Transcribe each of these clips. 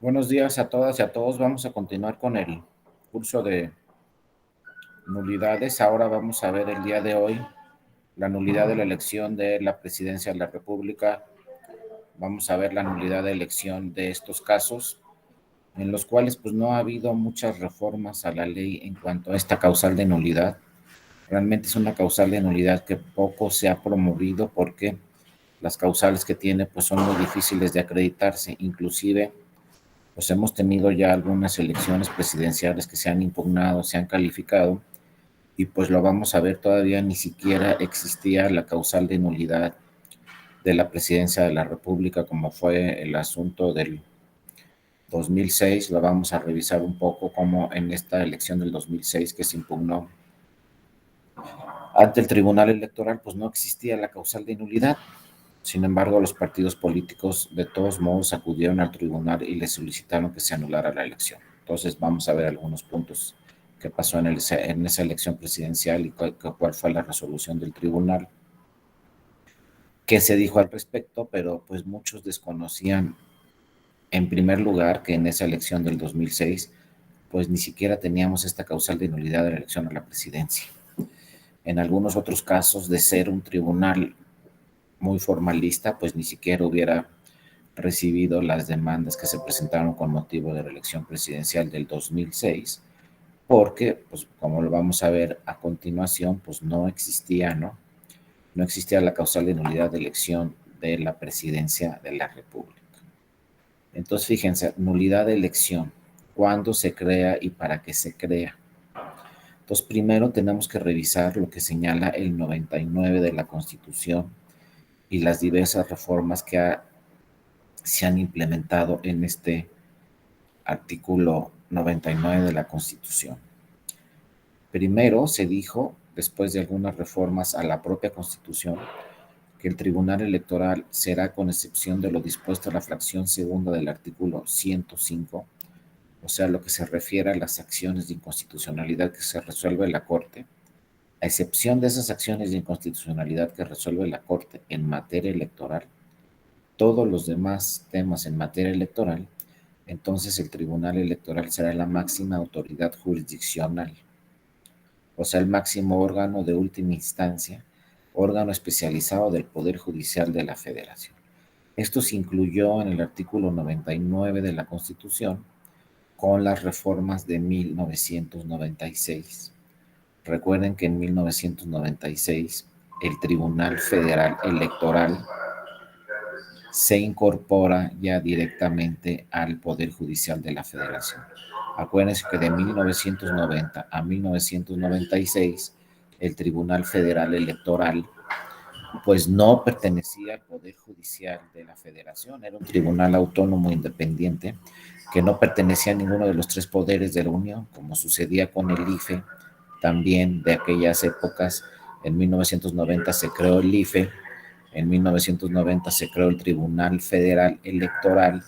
Buenos días a todas y a todos. Vamos a continuar con el curso de nulidades. Ahora vamos a ver el día de hoy la nulidad de la elección de la presidencia de la República. Vamos a ver la nulidad de elección de estos casos en los cuales pues no ha habido muchas reformas a la ley en cuanto a esta causal de nulidad. Realmente es una causal de nulidad que poco se ha promovido porque las causales que tiene pues son muy difíciles de acreditarse. Inclusive pues hemos tenido ya algunas elecciones presidenciales que se han impugnado, se han calificado, y pues lo vamos a ver, todavía ni siquiera existía la causal de nulidad de la presidencia de la República, como fue el asunto del 2006. Lo vamos a revisar un poco como en esta elección del 2006 que se impugnó ante el Tribunal Electoral, pues no existía la causal de nulidad. Sin embargo, los partidos políticos de todos modos acudieron al tribunal y le solicitaron que se anulara la elección. Entonces vamos a ver algunos puntos que pasó en esa elección presidencial y cuál fue la resolución del tribunal, qué se dijo al respecto, pero pues muchos desconocían en primer lugar que en esa elección del 2006 pues ni siquiera teníamos esta causal de nulidad de la elección a la presidencia. En algunos otros casos, de ser un tribunal muy formalista, pues ni siquiera hubiera recibido las demandas que se presentaron con motivo de la elección presidencial del 2006, porque, pues como lo vamos a ver a continuación, pues no existía, ¿no? No existía la causal de nulidad de elección de la presidencia de la República. Entonces, fíjense, nulidad de elección, cuándo se crea y para qué se crea. Entonces, primero tenemos que revisar lo que señala el 99 de la Constitución y las diversas reformas que se han implementado en este artículo 99 de la Constitución. Primero se dijo, después de algunas reformas a la propia Constitución, que el Tribunal Electoral será, con excepción de lo dispuesto en la fracción segunda del artículo 105, o sea, lo que se refiere a las acciones de inconstitucionalidad que se resuelve en la Corte, a excepción de esas acciones de inconstitucionalidad que resuelve la Corte en materia electoral, todos los demás temas en materia electoral, entonces el Tribunal Electoral será la máxima autoridad jurisdiccional, o sea, el máximo órgano de última instancia, órgano especializado del Poder Judicial de la Federación. Esto se incluyó en el artículo 99 de la Constitución con las reformas de 1996. Recuerden que en 1996 el Tribunal Federal Electoral se incorpora ya directamente al Poder Judicial de la Federación. Acuérdense que de 1990 a 1996 el Tribunal Federal Electoral pues no pertenecía al Poder Judicial de la Federación, era un tribunal autónomo independiente que no pertenecía a ninguno de los tres poderes de la Unión, como sucedía con el IFE, también de aquellas épocas. En 1990 se creó el IFE, en 1990 se creó el Tribunal Federal Electoral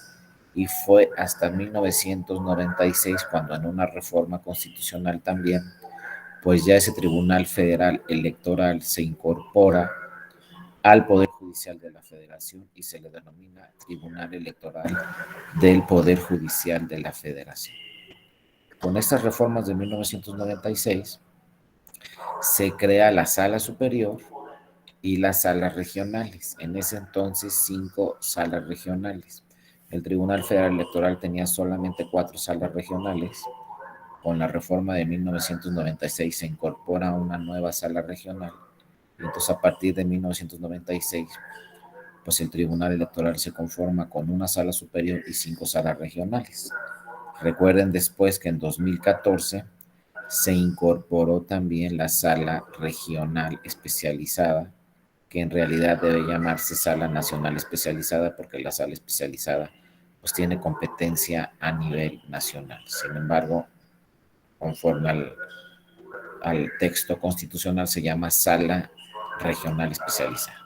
y fue hasta 1996 cuando, en una reforma constitucional también, pues ya ese Tribunal Federal Electoral se incorpora al Poder Judicial de la Federación y se le denomina Tribunal Electoral del Poder Judicial de la Federación. Con estas reformas de 1996 se crea la Sala Superior y las salas regionales. En ese entonces, 5 salas regionales. El Tribunal Federal Electoral tenía solamente 4 salas regionales. Con la reforma de 1996 se incorpora una nueva sala regional. Y entonces, a partir de 1996, pues el Tribunal Electoral se conforma con una sala superior y 5 salas regionales. Recuerden después que en 2014 se incorporó también la sala regional especializada, que en realidad debe llamarse Sala Nacional Especializada, porque la sala especializada pues tiene competencia a nivel nacional. Sin embargo, conforme al texto constitucional, se llama Sala Regional Especializada.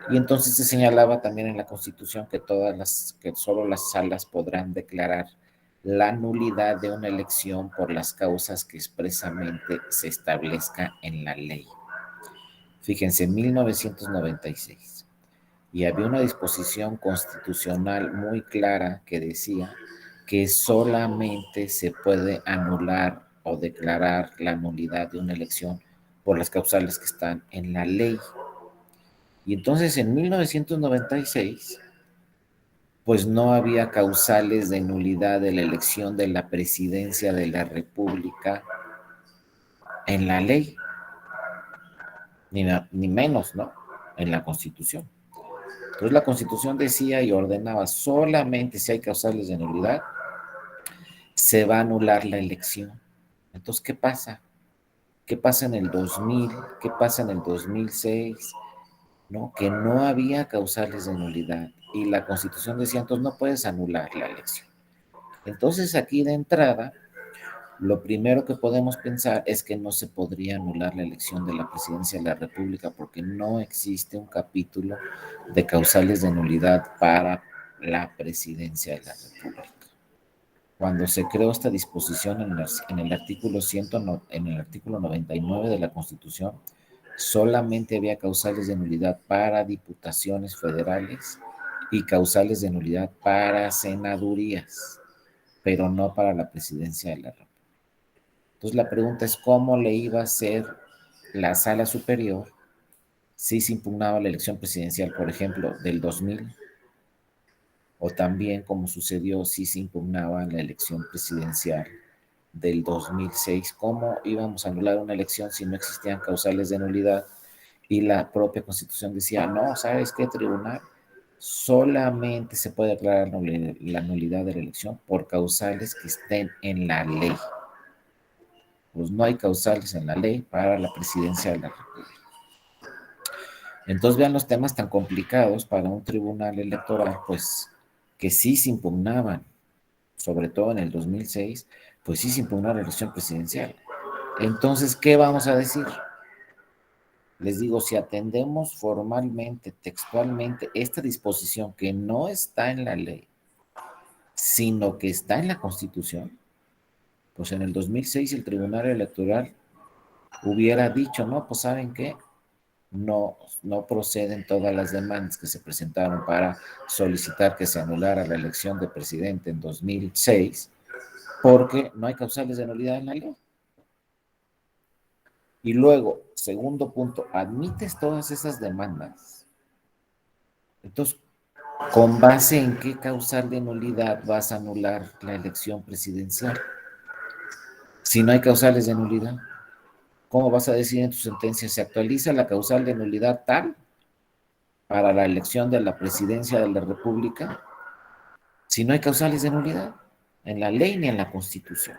Y entonces se señalaba también en la Constitución que solo las salas podrán declarar la nulidad de una elección por las causas que expresamente se establezca en la ley. Fíjense, en 1996 y había una disposición constitucional muy clara que decía que solamente se puede anular o declarar la nulidad de una elección por las causales que están en la ley. Y entonces en 1996, pues no había causales de nulidad de la elección de la presidencia de la República en la ley, ni menos, ¿no? En la Constitución. Entonces la Constitución decía y ordenaba solamente si hay causales de nulidad, se va a anular la elección. Entonces, ¿qué pasa? ¿Qué pasa en el 2000? ¿Qué pasa en el 2006? ¿No? Que no había causales de nulidad y la Constitución decía, entonces no puedes anular la elección. Entonces aquí de entrada, lo primero que podemos pensar es que no se podría anular la elección de la presidencia de la República porque no existe un capítulo de causales de nulidad para la presidencia de la República. Cuando se creó esta disposición en el artículo 100, en el artículo 99 de la Constitución, solamente había causales de nulidad para diputaciones federales y causales de nulidad para senadurías, pero no para la presidencia de la República. Entonces la pregunta es cómo le iba a hacer la sala superior si se impugnaba la elección presidencial, por ejemplo, del 2000, o también como sucedió si se impugnaba la elección presidencial del 2006. ¿Cómo íbamos a anular una elección si no existían causales de nulidad? Y la propia Constitución decía, no, ¿sabes qué, tribunal? Solamente se puede declarar la nulidad de la elección por causales que estén en la ley. Pues no hay causales en la ley para la presidencia de la República. Entonces vean los temas tan complicados para un tribunal electoral, pues que sí se impugnaban, sobre todo en el 2006, pues sí se impugnó la elección presidencial. Entonces, ¿qué vamos a decir? Les digo, si atendemos formalmente, textualmente, esta disposición que no está en la ley, sino que está en la Constitución, pues en el 2006 el Tribunal Electoral hubiera dicho, no, pues ¿saben qué? No proceden todas las demandas que se presentaron para solicitar que se anulara la elección de presidente en 2006, porque no hay causales de nulidad en la ley. Y luego, segundo punto, admites todas esas demandas. Entonces, ¿con base en qué causal de nulidad vas a anular la elección presidencial? Si no hay causales de nulidad, ¿cómo vas a decir en tu sentencia se actualiza la causal de nulidad tal para la elección de la presidencia de la República si no hay causales de nulidad en la ley ni en la Constitución?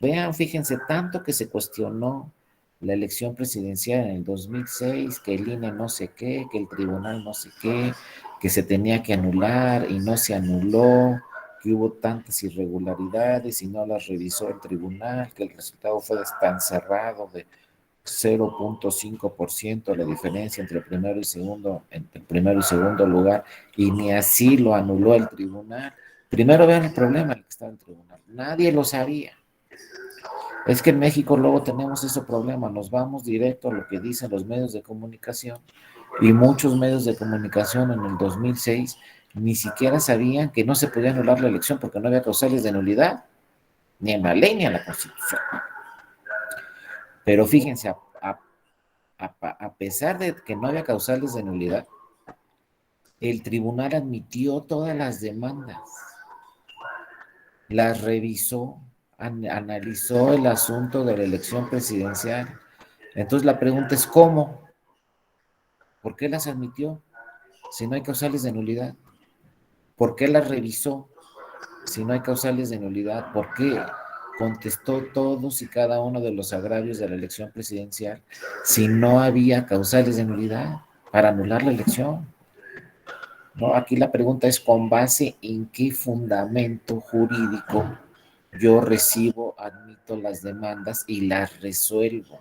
Vean, fíjense, tanto que se cuestionó la elección presidencial en el 2006, que el INE no sé qué, que el tribunal no sé qué, que se tenía que anular y no se anuló, que hubo tantas irregularidades y no las revisó el tribunal, que el resultado fue tan cerrado de 0.5% la diferencia entre el primero y segundo lugar, y ni así lo anuló el tribunal. Primero vean el problema el que estaba en el tribunal, nadie lo sabía. Es que en México luego tenemos ese problema, nos vamos directo a lo que dicen los medios de comunicación y muchos medios de comunicación en el 2006 ni siquiera sabían que no se podía anular la elección porque no había causales de nulidad, ni en la ley ni en la Constitución. Pero fíjense, a pesar de que no había causales de nulidad, el tribunal admitió todas las demandas, las revisó, analizó el asunto de la elección presidencial. Entonces la pregunta es ¿cómo? ¿Por qué las admitió si no hay causales de nulidad? ¿Por qué las revisó si no hay causales de nulidad? ¿Por qué contestó todos y cada uno de los agravios de la elección presidencial si no había causales de nulidad para anular la elección? ¿No? Aquí la pregunta es con base en qué fundamento jurídico yo recibo, admito las demandas y las resuelvo.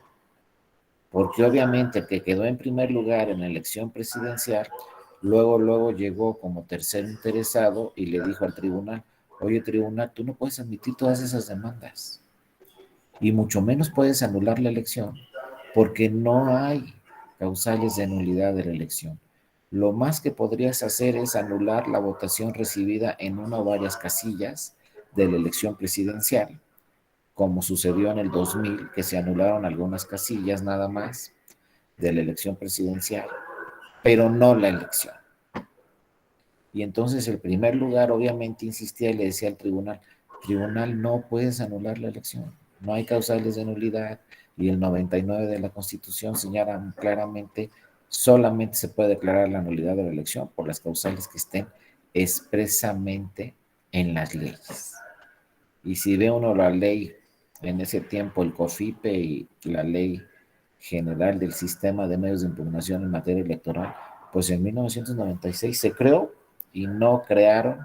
Porque obviamente el que quedó en primer lugar en la elección presidencial, luego llegó como tercer interesado y le dijo al tribunal, oye tribunal, tú no puedes admitir todas esas demandas y mucho menos puedes anular la elección porque no hay causales de nulidad de la elección. lo más que podrías hacer es anular la votación recibida en una o varias casillas de la elección presidencial, como sucedió en el 2000, que se anularon algunas casillas nada más de la elección presidencial, pero no la elección. Y entonces el primer lugar obviamente insistía y le decía al tribunal, no puedes anular la elección, no hay causales de nulidad, y el 99 de la Constitución señala claramente, solamente se puede declarar la nulidad de la elección por las causales que estén expresamente en las leyes. Y si ve uno la ley en ese tiempo, el COFIPE y la ley general del sistema de medios de impugnación en materia electoral, pues en 1996 se creó y no crearon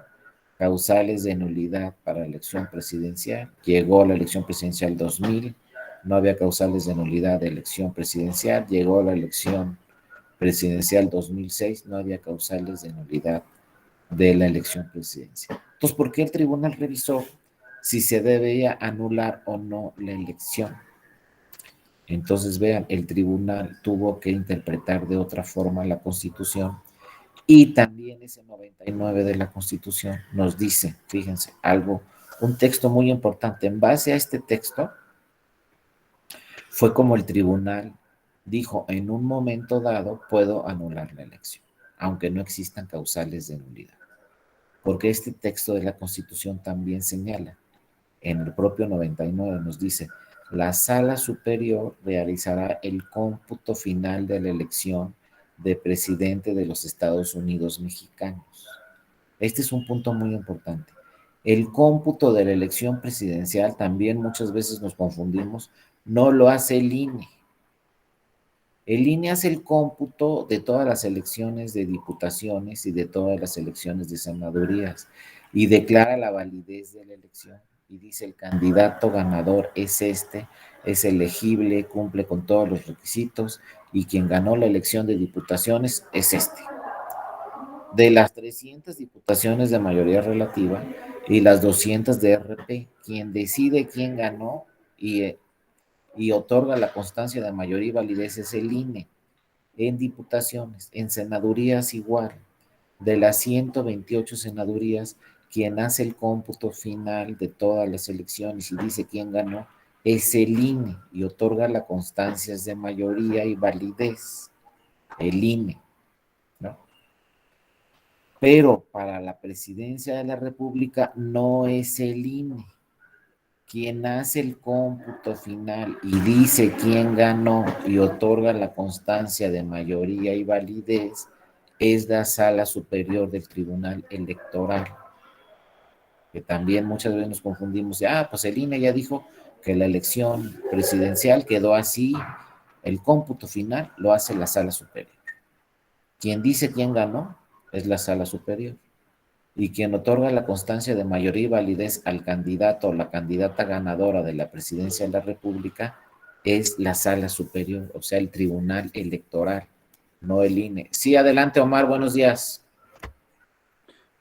causales de nulidad para la elección presidencial. Llegó la elección presidencial 2000, no había causales de nulidad de elección presidencial. Llegó la elección presidencial 2006, no había causales de nulidad de la elección presidencial. Entonces, ¿por qué el tribunal revisó si se debía anular o no la elección? Entonces, vean, el tribunal tuvo que interpretar de otra forma la Constitución, y también ese 99 de la Constitución nos dice, fíjense, algo, un texto muy importante. En base a este texto, fue como el tribunal dijo, en un momento dado puedo anular la elección, aunque no existan causales de nulidad. Porque este texto de la Constitución también señala, en el propio 99 nos dice, la Sala Superior realizará el cómputo final de la elección de presidente de los Estados Unidos mexicanos. Este es un punto muy importante. El cómputo de la elección presidencial, también muchas veces nos confundimos, no lo hace el INE. El INE hace el cómputo de todas las elecciones de diputaciones y de todas las elecciones de senadurías y declara la validez de la elección y dice el candidato ganador es este, es elegible, cumple con todos los requisitos y quien ganó la elección de diputaciones es este. De las 300 diputaciones de mayoría relativa y las 200 de RP, quien decide quién ganó y otorga la constancia de mayoría y validez es el INE. En diputaciones, en senadurías igual, de las 128 senadurías, quien hace el cómputo final de todas las elecciones y dice quién ganó, es el INE y otorga las constancias de mayoría y validez, el INE, ¿no? Pero para la presidencia de la República no es el INE. Quien hace el cómputo final y dice quién ganó y otorga la constancia de mayoría y validez es la Sala Superior del Tribunal Electoral, que también muchas veces nos confundimos, pues el INE ya dijo que la elección presidencial quedó así, el cómputo final lo hace la Sala Superior. Quien dice quién ganó es la Sala Superior. Y quien otorga la constancia de mayoría y validez al candidato o la candidata ganadora de la presidencia de la República es la Sala Superior, o sea, el Tribunal Electoral, no el INE. Sí, adelante, Omar, buenos días.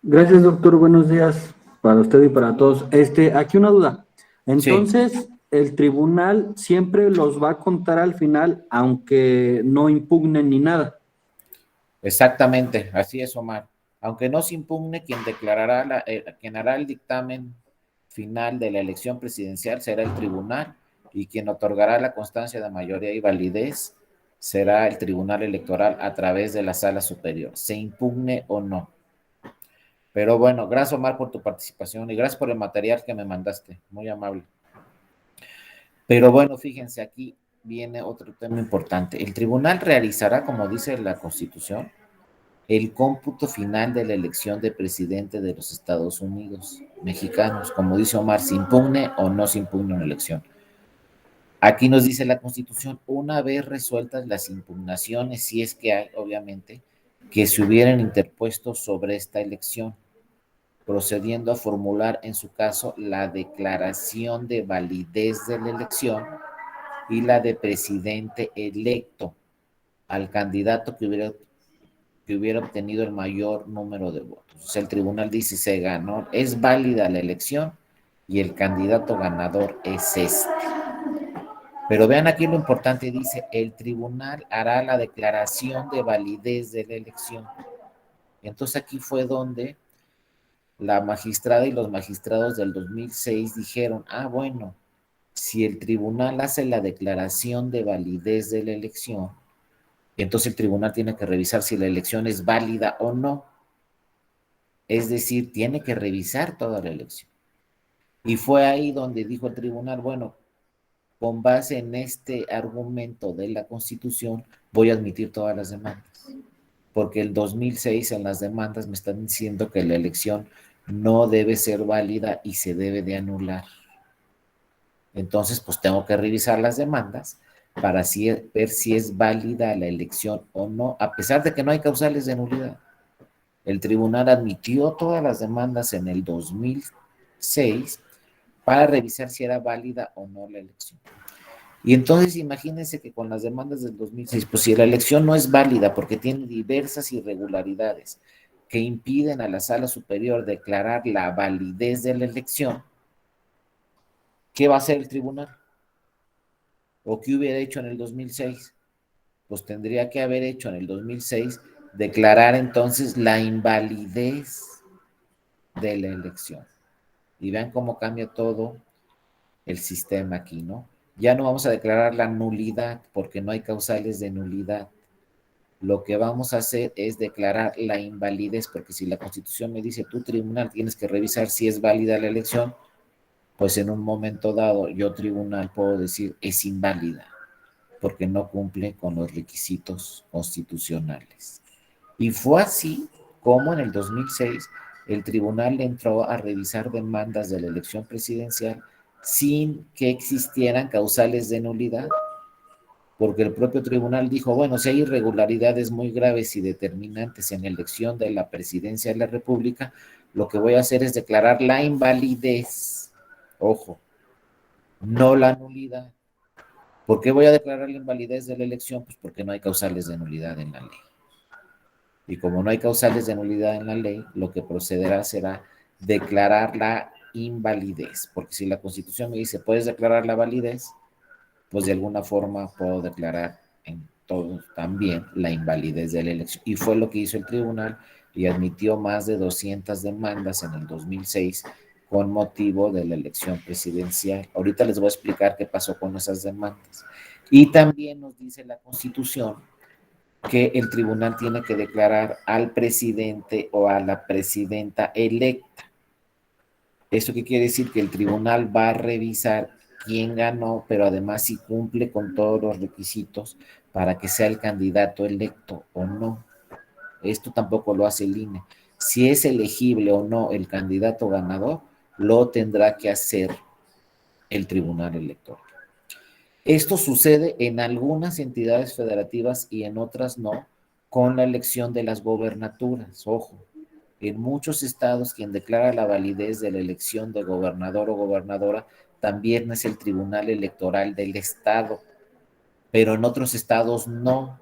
Gracias, doctor. Buenos días para usted y para todos. Aquí una duda. Sí, Entonces, el tribunal siempre los va a contar al final, aunque no impugnen ni nada. exactamente, así es, Omar. Aunque no se impugne, quien declarará, quien hará el dictamen final de la elección presidencial será el tribunal y quien otorgará la constancia de mayoría y validez será el tribunal electoral a través de la sala superior, se impugne o no. Pero bueno, gracias Omar por tu participación y gracias por el material que me mandaste, muy amable. Pero bueno, fíjense, aquí viene otro tema importante. El tribunal realizará, como dice la Constitución, el cómputo final de la elección de presidente de los Estados Unidos mexicanos. Como dice Omar, se impugne o no se impugne una elección. Aquí nos dice la Constitución, una vez resueltas las impugnaciones, si es que hay, obviamente, que se hubieran interpuesto sobre esta elección, procediendo a formular en su caso la declaración de validez de la elección y la de presidente electo al candidato que hubiera obtenido el mayor número de votos. O sea, el tribunal dice, se ganó, es válida la elección y el candidato ganador es este. Pero vean aquí lo importante, dice, el tribunal hará la declaración de validez de la elección. Entonces aquí fue donde la magistrada y los magistrados del 2006 dijeron, bueno, si el tribunal hace la declaración de validez de la elección, entonces el tribunal tiene que revisar si la elección es válida o no. Es decir, tiene que revisar toda la elección. Y fue ahí donde dijo el tribunal, bueno, con base en este argumento de la Constitución, voy a admitir todas las demandas. Porque el 2006 en las demandas me están diciendo que la elección no debe ser válida y se debe de anular. Entonces, pues tengo que revisar las demandas para ver si es válida la elección o no, a pesar de que no hay causales de nulidad. El tribunal admitió todas las demandas en el 2006 para revisar si era válida o no la elección. Y entonces imagínense que con las demandas del 2006, pues si la elección no es válida porque tiene diversas irregularidades que impiden a la sala superior declarar la validez de la elección, ¿qué va a hacer el tribunal? ¿O qué hubiera hecho en el 2006? Pues tendría que haber hecho en el 2006 declarar entonces la invalidez de la elección. Y vean cómo cambia todo el sistema aquí, ¿no? Ya no vamos a declarar la nulidad porque no hay causales de nulidad. Lo que vamos a hacer es declarar la invalidez, porque si la Constitución me dice, tu tribunal tienes que revisar si es válida la elección, pues en un momento dado yo tribunal puedo decir es inválida, porque no cumple con los requisitos constitucionales. Y fue así como en el 2006 el tribunal entró a revisar demandas de la elección presidencial sin que existieran causales de nulidad, porque el propio tribunal dijo, bueno, si hay irregularidades muy graves y determinantes en la elección de la presidencia de la República, lo que voy a hacer es declarar la invalidez, ojo, no la nulidad. ¿Por qué voy a declarar la invalidez de la elección? Pues porque no hay causales de nulidad en la ley. Y como no hay causales de nulidad en la ley, lo que procederá será declarar la invalidez, porque si la Constitución me dice, puedes declarar la validez, pues de alguna forma puedo declarar en todo también la invalidez de la elección. Y fue lo que hizo el tribunal y admitió más de 200 demandas en el 2006 con motivo de la elección presidencial. Ahorita les voy a explicar qué pasó con esas demandas. Y también nos dice la Constitución que el tribunal tiene que declarar al presidente o a la presidenta electa. ¿Esto qué quiere decir? Que el tribunal va a revisar quién ganó, pero además si cumple con todos los requisitos para que sea el candidato electo o no. Esto tampoco lo hace el INE. Si es elegible o no el candidato ganador, lo tendrá que hacer el tribunal electoral. Esto sucede en algunas entidades federativas y en otras no, con la elección de las gobernaturas. Ojo, en muchos estados quien declara la validez de la elección de gobernador o gobernadora también es el Tribunal Electoral del Estado, pero en otros estados no.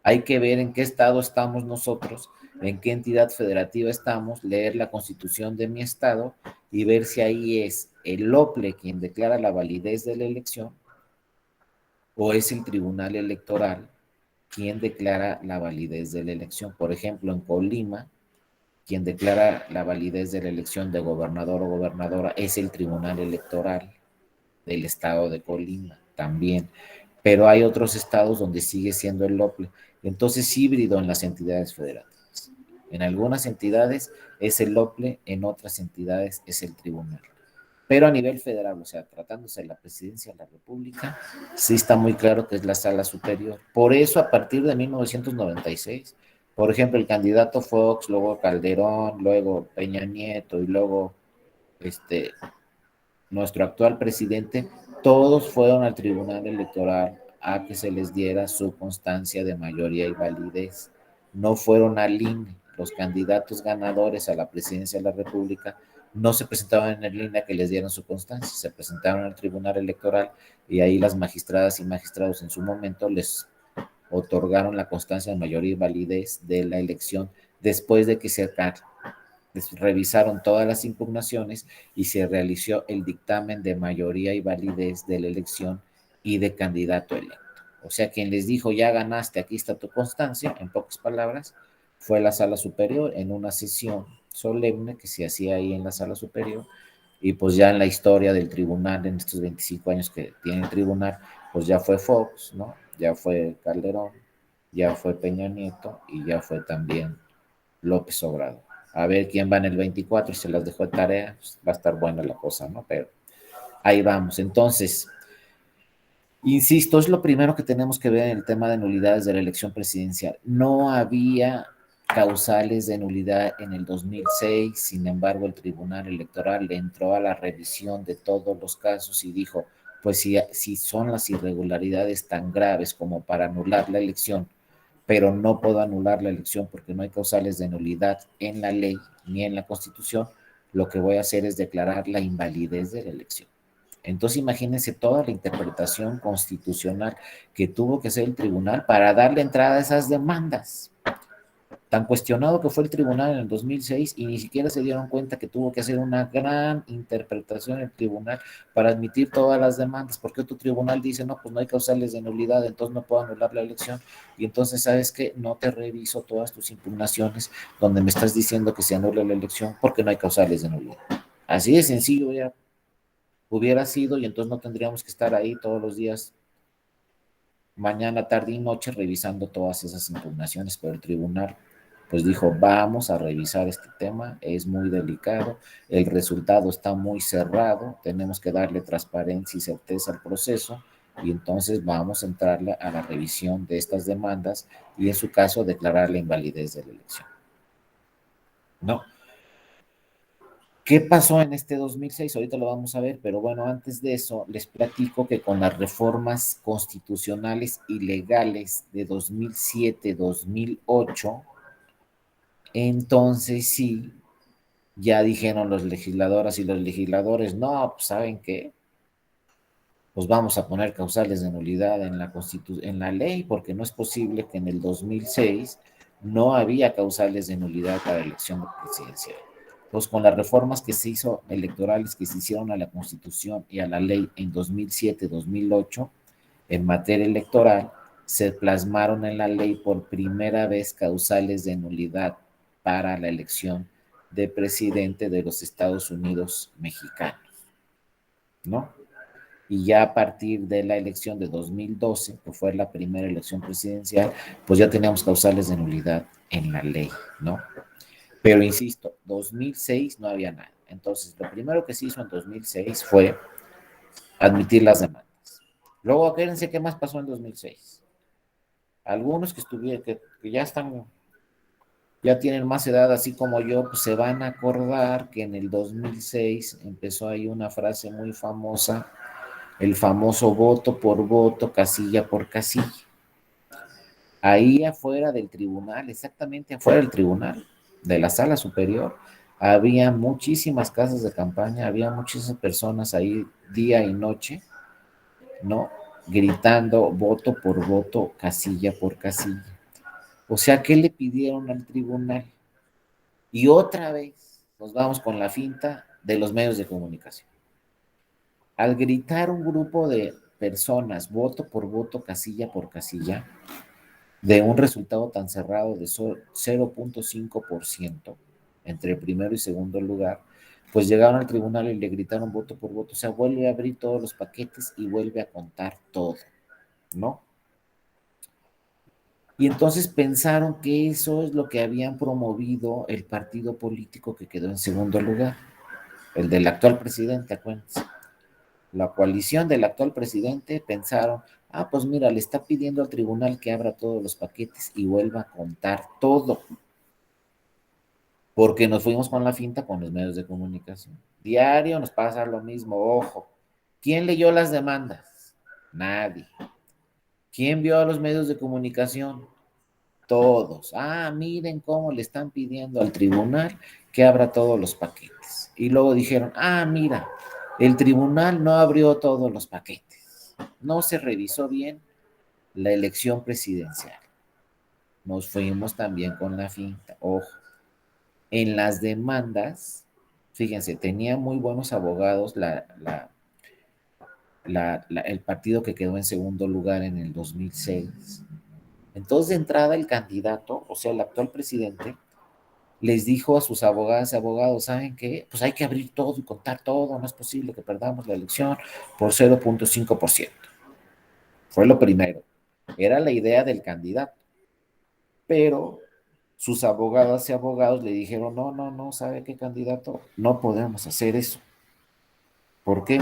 Hay que ver en qué estado estamos nosotros, en qué entidad federativa estamos, leer la constitución de mi estado y ver si ahí es el OPLE quien declara la validez de la elección o es el Tribunal Electoral quien declara la validez de la elección. Por ejemplo, en Colima, quien declara la validez de la elección de gobernador o gobernadora es el Tribunal Electoral del estado de Colima también. Pero hay otros estados donde sigue siendo el OPLE. Entonces, híbrido en las entidades federativas. En algunas entidades es el OPLE, en otras entidades es el tribunal. Pero a nivel federal, o sea, tratándose de la presidencia de la República, sí está muy claro que es la sala superior. Por eso, a partir de 1996, por ejemplo, el candidato Fox, luego Calderón, luego Peña Nieto y luego nuestro actual presidente, todos fueron al Tribunal Electoral a que se les diera su constancia de mayoría y validez. No fueron al INE. Los candidatos ganadores a la presidencia de la República no se presentaban en el INE a que les dieran su constancia, se presentaron al Tribunal Electoral y ahí las magistradas y magistrados en su momento les otorgaron la constancia de mayoría y validez de la elección después de que se revisaron todas las impugnaciones y se realizó el dictamen de mayoría y validez de la elección y de candidato electo. O sea, quien les dijo, ya ganaste, aquí está tu constancia, en pocas palabras, fue la sala superior en una sesión solemne que se hacía ahí en la sala superior, y pues ya en la historia del tribunal, en estos 25 años que tiene el tribunal, pues ya fue Fox, ¿no? Ya fue Calderón, ya fue Peña Nieto y ya fue también López Obrador. A ver quién va en el 24 y se las dejó de tarea, pues va a estar buena la cosa, ¿no? Pero ahí vamos. Entonces, insisto, es lo primero que tenemos que ver en el tema de nulidades de la elección presidencial. No había causales de nulidad en el 2006, sin embargo, el Tribunal Electoral le entró a la revisión de todos los casos y dijo, pues si son las irregularidades tan graves como para anular la elección, pero no puedo anular la elección porque no hay causales de nulidad en la ley ni en la Constitución, lo que voy a hacer es declarar la invalidez de la elección. Entonces imagínense toda la interpretación constitucional que tuvo que hacer el tribunal para darle entrada a esas demandas. Tan cuestionado que fue el tribunal en el 2006 y ni siquiera se dieron cuenta que tuvo que hacer una gran interpretación el tribunal para admitir todas las demandas, porque otro tribunal dice, no, pues no hay causales de nulidad, entonces no puedo anular la elección, y entonces, ¿sabes qué? No te reviso todas tus impugnaciones donde me estás diciendo que se anule la elección porque no hay causales de nulidad. Así de sencillo ya hubiera sido, y entonces no tendríamos que estar ahí todos los días, mañana, tarde y noche, revisando todas esas impugnaciones, pero el tribunal pues dijo, vamos a revisar este tema, es muy delicado, el resultado está muy cerrado, tenemos que darle transparencia y certeza al proceso, y entonces vamos a entrarle a la revisión de estas demandas y en su caso declarar la invalidez de la elección. No, ¿qué pasó en este 2006? Ahorita lo vamos a ver, pero bueno, antes de eso les platico que con las reformas constitucionales y legales de 2007-2008, entonces sí, ya dijeron los legisladoras y los legisladores, no, pues ¿saben qué? Pues vamos a poner causales de nulidad en en la ley, porque no es posible que en el 2006 no había causales de nulidad para la elección presidencial. Pues con las reformas que se hizo electorales que se hicieron a la Constitución y a la ley en 2007-2008 en materia electoral, se plasmaron en la ley por primera vez causales de nulidad para la elección de presidente de los Estados Unidos mexicanos, ¿no? Y ya a partir de la elección de 2012, que fue la primera elección presidencial, pues ya teníamos causales de nulidad en la ley, ¿no? Pero insisto, 2006 no había nada. Entonces, lo primero que se hizo en 2006 fue admitir las demandas. Luego, acuérdense qué más pasó en 2006. Algunos que estuvieron, que ya están, ya tienen más edad, así como yo, pues se van a acordar que en el 2006 empezó ahí una frase muy famosa, el famoso voto por voto, casilla por casilla. Ahí afuera del tribunal, exactamente afuera del tribunal, de la sala superior, había muchísimas casas de campaña, había muchísimas personas ahí día y noche, ¿no? Gritando voto por voto, casilla por casilla. O sea, ¿qué le pidieron al tribunal? Y otra vez nos vamos con la finta de los medios de comunicación. Al gritar un grupo de personas, voto por voto, casilla por casilla, de un resultado tan cerrado de 0.5% entre el primero y segundo lugar, pues llegaron al tribunal y le gritaron voto por voto, o sea, vuelve a abrir todos los paquetes y vuelve a contar todo, ¿no? Y entonces pensaron que eso es lo que habían promovido el partido político que quedó en segundo lugar, el del actual presidente, acuérdense. La coalición del actual presidente pensaron, ah, pues mira, le está pidiendo al tribunal que abra todos los paquetes y vuelva a contar todo, porque nos fuimos con la finta con los medios de comunicación. Diario nos pasa lo mismo, ojo. ¿Quién leyó las demandas? Nadie. ¿Quién vio a los medios de comunicación? Todos. Ah, miren cómo le están pidiendo al tribunal que abra todos los paquetes. Y luego dijeron, ah, mira, el tribunal no abrió todos los paquetes. No se revisó bien la elección presidencial. Nos fuimos también con la finta. Ojo, en las demandas, fíjense, tenía muy buenos abogados el partido que quedó en segundo lugar en el 2006. Entonces, de entrada, el candidato, o sea, el actual presidente, les dijo a sus abogadas y abogados, ¿saben qué? Pues hay que abrir todo y contar todo, no es posible que perdamos la elección por 0.5%. Fue lo primero. Era la idea del candidato. Pero sus abogadas y abogados le dijeron, no, no, no, ¿sabe qué, candidato? No podemos hacer eso. ¿Por qué?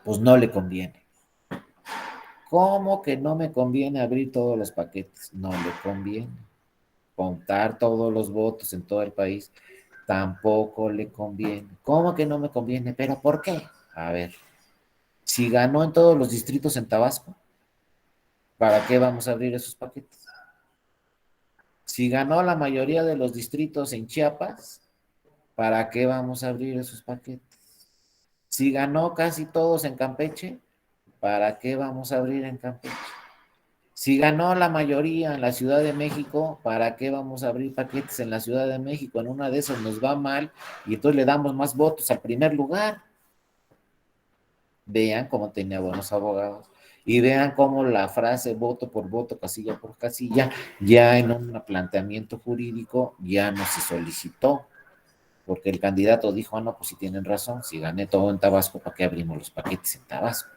Pues no le conviene. ¿Cómo que no me conviene abrir todos los paquetes? No le conviene. Contar todos los votos en todo el país tampoco le conviene. ¿Cómo que no me conviene? ¿Pero por qué? A ver, si ganó en todos los distritos en Tabasco, ¿para qué vamos a abrir esos paquetes? Si ganó la mayoría de los distritos en Chiapas, ¿para qué vamos a abrir esos paquetes? Si ganó casi todos en Campeche, ¿para qué vamos a abrir en Campeche? Si ganó la mayoría en la Ciudad de México, ¿para qué vamos a abrir paquetes en la Ciudad de México? En una de esas nos va mal y entonces le damos más votos al primer lugar. Vean cómo tenía buenos abogados y vean cómo la frase voto por voto, casilla por casilla, ya en un planteamiento jurídico ya no se solicitó, porque el candidato dijo, ah, no, pues si tienen razón, si gané todo en Tabasco, ¿para qué abrimos los paquetes en Tabasco?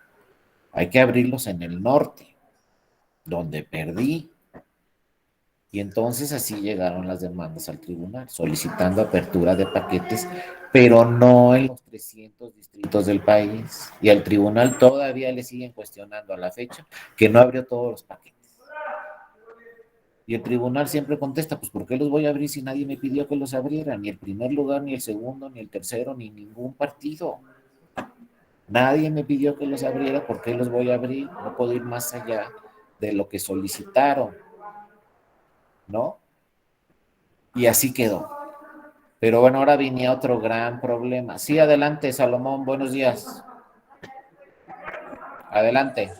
Hay que abrirlos en el norte, donde perdí. Y entonces así llegaron las demandas al tribunal, solicitando apertura de paquetes, pero no en los 300 distritos del país. Y al tribunal todavía le siguen cuestionando a la fecha que no abrió todos los paquetes. Y el tribunal siempre contesta, pues ¿por qué los voy a abrir si nadie me pidió que los abriera? Ni el primer lugar, ni el segundo, ni el tercero, ni ningún partido. Nadie me pidió que los abriera, ¿por qué los voy a abrir? No puedo ir más allá de lo que solicitaron, ¿no? Y así quedó. Pero bueno, ahora venía otro gran problema. Sí, adelante, Salomón, buenos días. Adelante.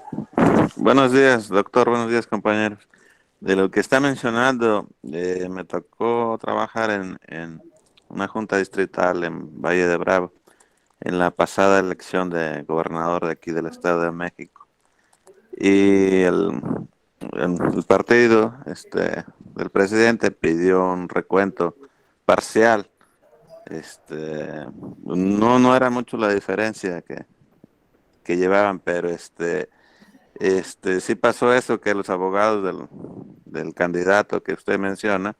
Buenos días, doctor. Buenos días, compañeros. De lo que está mencionando, me tocó trabajar en una junta distrital en Valle de Bravo, en la pasada elección de gobernador de aquí del Estado de México. Y el partido del presidente pidió un recuento parcial. No era mucho la diferencia que llevaban, pero sí pasó eso que los abogados del candidato que usted menciona,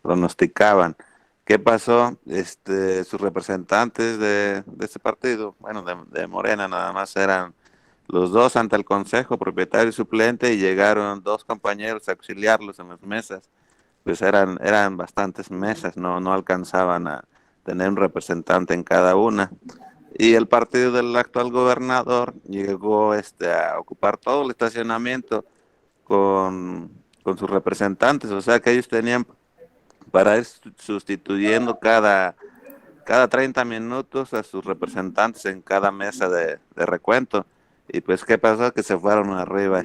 pronosticaban. ¿Qué pasó? Sus representantes de ese partido, bueno, de Morena nada más eran los dos ante el consejo, propietario y suplente, y llegaron dos compañeros a auxiliarlos en las mesas. Pues eran bastantes mesas, no alcanzaban a tener un representante en cada una. Y el partido del actual gobernador llegó a ocupar todo el estacionamiento con, con sus representantes, o sea que ellos tenían para ir sustituyendo cada 30 minutos a sus representantes en cada mesa de recuento. Y pues, ¿qué pasó? Que se fueron arriba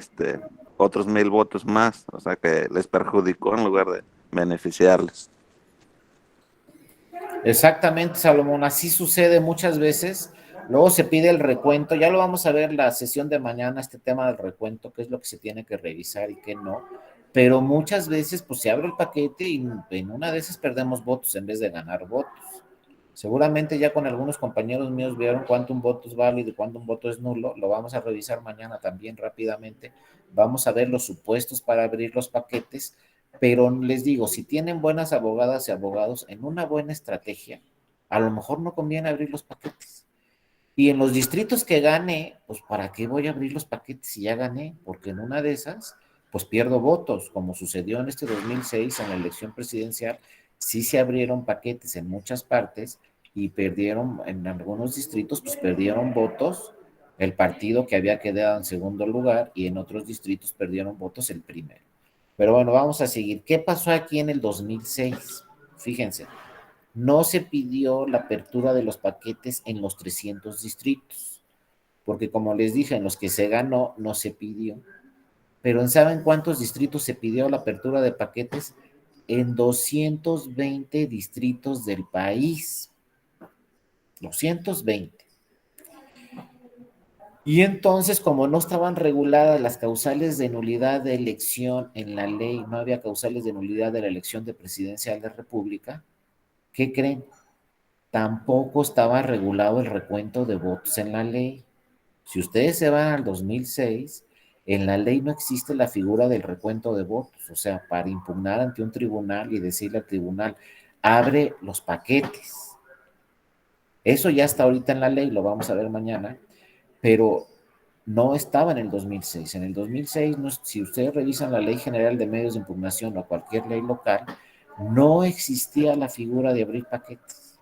otros 1,000 votos más, o sea que les perjudicó en lugar de beneficiarles. Exactamente, Salomón, así sucede muchas veces. Luego se pide el recuento, ya lo vamos a ver la sesión de mañana, este tema del recuento, qué es lo que se tiene que revisar y qué no. Pero muchas veces pues se abre el paquete y en una de esas perdemos votos en vez de ganar votos. Seguramente ya con algunos compañeros míos vieron cuánto un voto es válido y cuánto un voto es nulo. Lo vamos a revisar mañana también rápidamente. Vamos a ver los supuestos para abrir los paquetes. Pero les digo, si tienen buenas abogadas y abogados en una buena estrategia, a lo mejor no conviene abrir los paquetes. Y en los distritos que gane, pues ¿para qué voy a abrir los paquetes si ya gané? Porque en una de esas, pues pierdo votos, como sucedió en este 2006 en la elección presidencial, sí se abrieron paquetes en muchas partes y perdieron, en algunos distritos, pues perdieron votos el partido que había quedado en segundo lugar y en otros distritos perdieron votos el primero. Pero bueno, vamos a seguir. ¿Qué pasó aquí en el 2006? Fíjense, no se pidió la apertura de los paquetes en los 300 distritos, porque como les dije, en los que se ganó no se pidió. Pero ¿saben cuántos distritos se pidió la apertura de paquetes? En 220 distritos del país. 220. Y entonces, como no estaban reguladas las causales de nulidad de elección en la ley, no había causales de nulidad de la elección de presidencia de la República, ¿qué creen? Tampoco estaba regulado el recuento de votos en la ley. Si ustedes se van al 2006, en la ley no existe la figura del recuento de votos, o sea, para impugnar ante un tribunal y decirle al tribunal, abre los paquetes. Eso ya está ahorita en la ley, lo vamos a ver mañana, pero no estaba en el 2006. En el 2006, no, si ustedes revisan la Ley General de Medios de Impugnación o cualquier ley local, no existía la figura de abrir paquetes.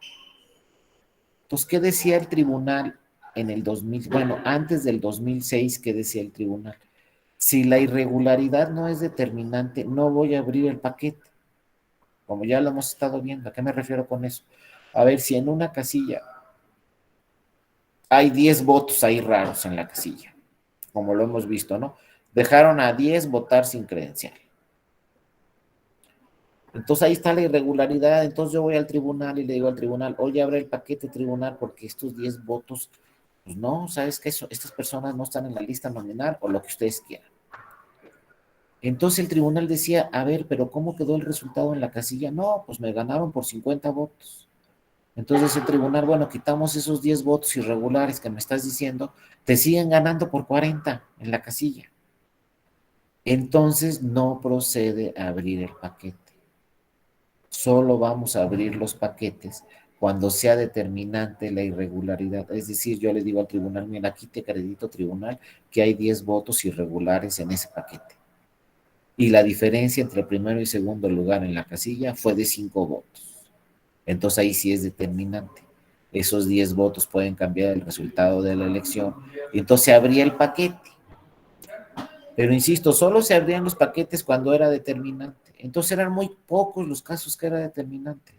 Entonces, ¿qué decía el tribunal en el 2000? Bueno, antes del 2006, ¿qué decía el tribunal? Si la irregularidad no es determinante, no voy a abrir el paquete, como ya lo hemos estado viendo. ¿A qué me refiero con eso? A ver, si en una casilla hay 10 votos ahí raros en la casilla, como lo hemos visto, ¿no? Dejaron a 10 votar sin credencial. Entonces ahí está la irregularidad. Entonces yo voy al tribunal y le digo al tribunal, oye, abre el paquete tribunal porque estos 10 votos, pues no, sabes que estas personas no están en la lista nominal o lo que ustedes quieran. Entonces el tribunal decía, a ver, pero ¿cómo quedó el resultado en la casilla? No, pues me ganaron por 50 votos. Entonces el tribunal, bueno, quitamos esos 10 votos irregulares que me estás diciendo, te siguen ganando por 40 en la casilla. Entonces no procede a abrir el paquete. Solo vamos a abrir los paquetes cuando sea determinante la irregularidad. Es decir, yo le digo al tribunal, mira, aquí te acredito, tribunal, que hay 10 votos irregulares en ese paquete. Y la diferencia entre primero y segundo lugar en la casilla fue de 5 votos. Entonces ahí sí es determinante. Esos 10 votos pueden cambiar el resultado de la elección. Y entonces se abría el paquete. Pero insisto, solo se abrían los paquetes cuando era determinante. Entonces eran muy pocos los casos que era determinante.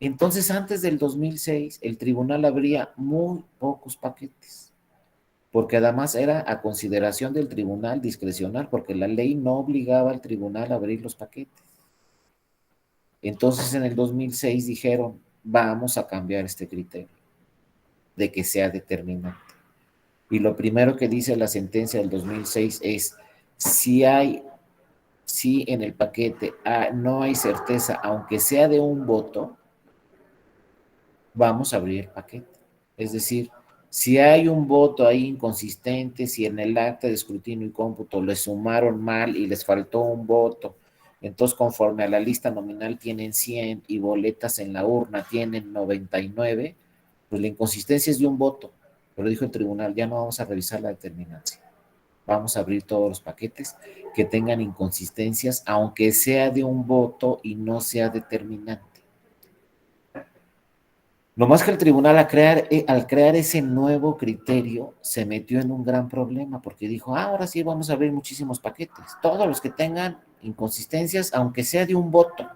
Entonces, antes del 2006, el tribunal abría muy pocos paquetes, porque además era a consideración del tribunal discrecional, porque la ley no obligaba al tribunal a abrir los paquetes. Entonces, en el 2006 dijeron, vamos a cambiar este criterio de que sea determinante. Y lo primero que dice la sentencia del 2006 es, si en el paquete no hay certeza, aunque sea de un voto, vamos a abrir el paquete. Es decir, si hay un voto ahí inconsistente, si en el acta de escrutinio y cómputo les sumaron mal y les faltó un voto, entonces conforme a la lista nominal tienen 100 y boletas en la urna tienen 99, pues la inconsistencia es de un voto. Pero dijo el tribunal, ya no vamos a revisar la determinancia. Vamos a abrir todos los paquetes que tengan inconsistencias, aunque sea de un voto y no sea determinante. Lo más que el tribunal al crear ese nuevo criterio se metió en un gran problema porque dijo, ahora sí vamos a abrir muchísimos paquetes, todos los que tengan inconsistencias, aunque sea de un voto,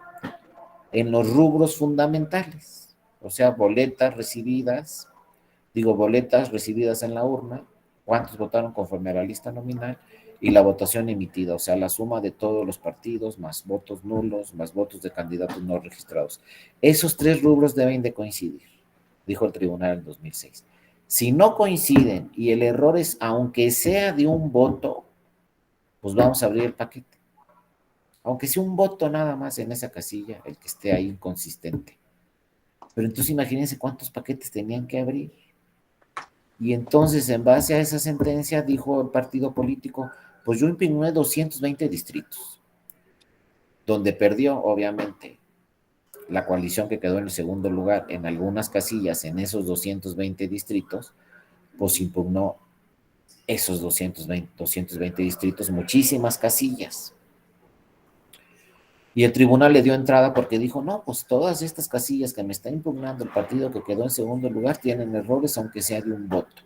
en los rubros fundamentales, o sea, boletas recibidas en la urna, cuántos votaron conforme a la lista nominal y la votación emitida, o sea, la suma de todos los partidos, más votos nulos, más votos de candidatos no registrados. Esos 3 rubros deben de coincidir, dijo el tribunal en 2006. Si no coinciden y el error es, aunque sea de un voto, pues vamos a abrir el paquete. Aunque sea un voto nada más en esa casilla, el que esté ahí inconsistente. Pero entonces imagínense cuántos paquetes tenían que abrir. Y entonces, en base a esa sentencia, dijo el partido político, pues yo impugné 220 distritos, donde perdió, obviamente, la coalición que quedó en el segundo lugar en algunas casillas en esos 220 distritos, pues impugnó esos 220 distritos, muchísimas casillas. Y el tribunal le dio entrada porque dijo, no, pues todas estas casillas que me está impugnando el partido que quedó en segundo lugar tienen errores, aunque sea de un voto.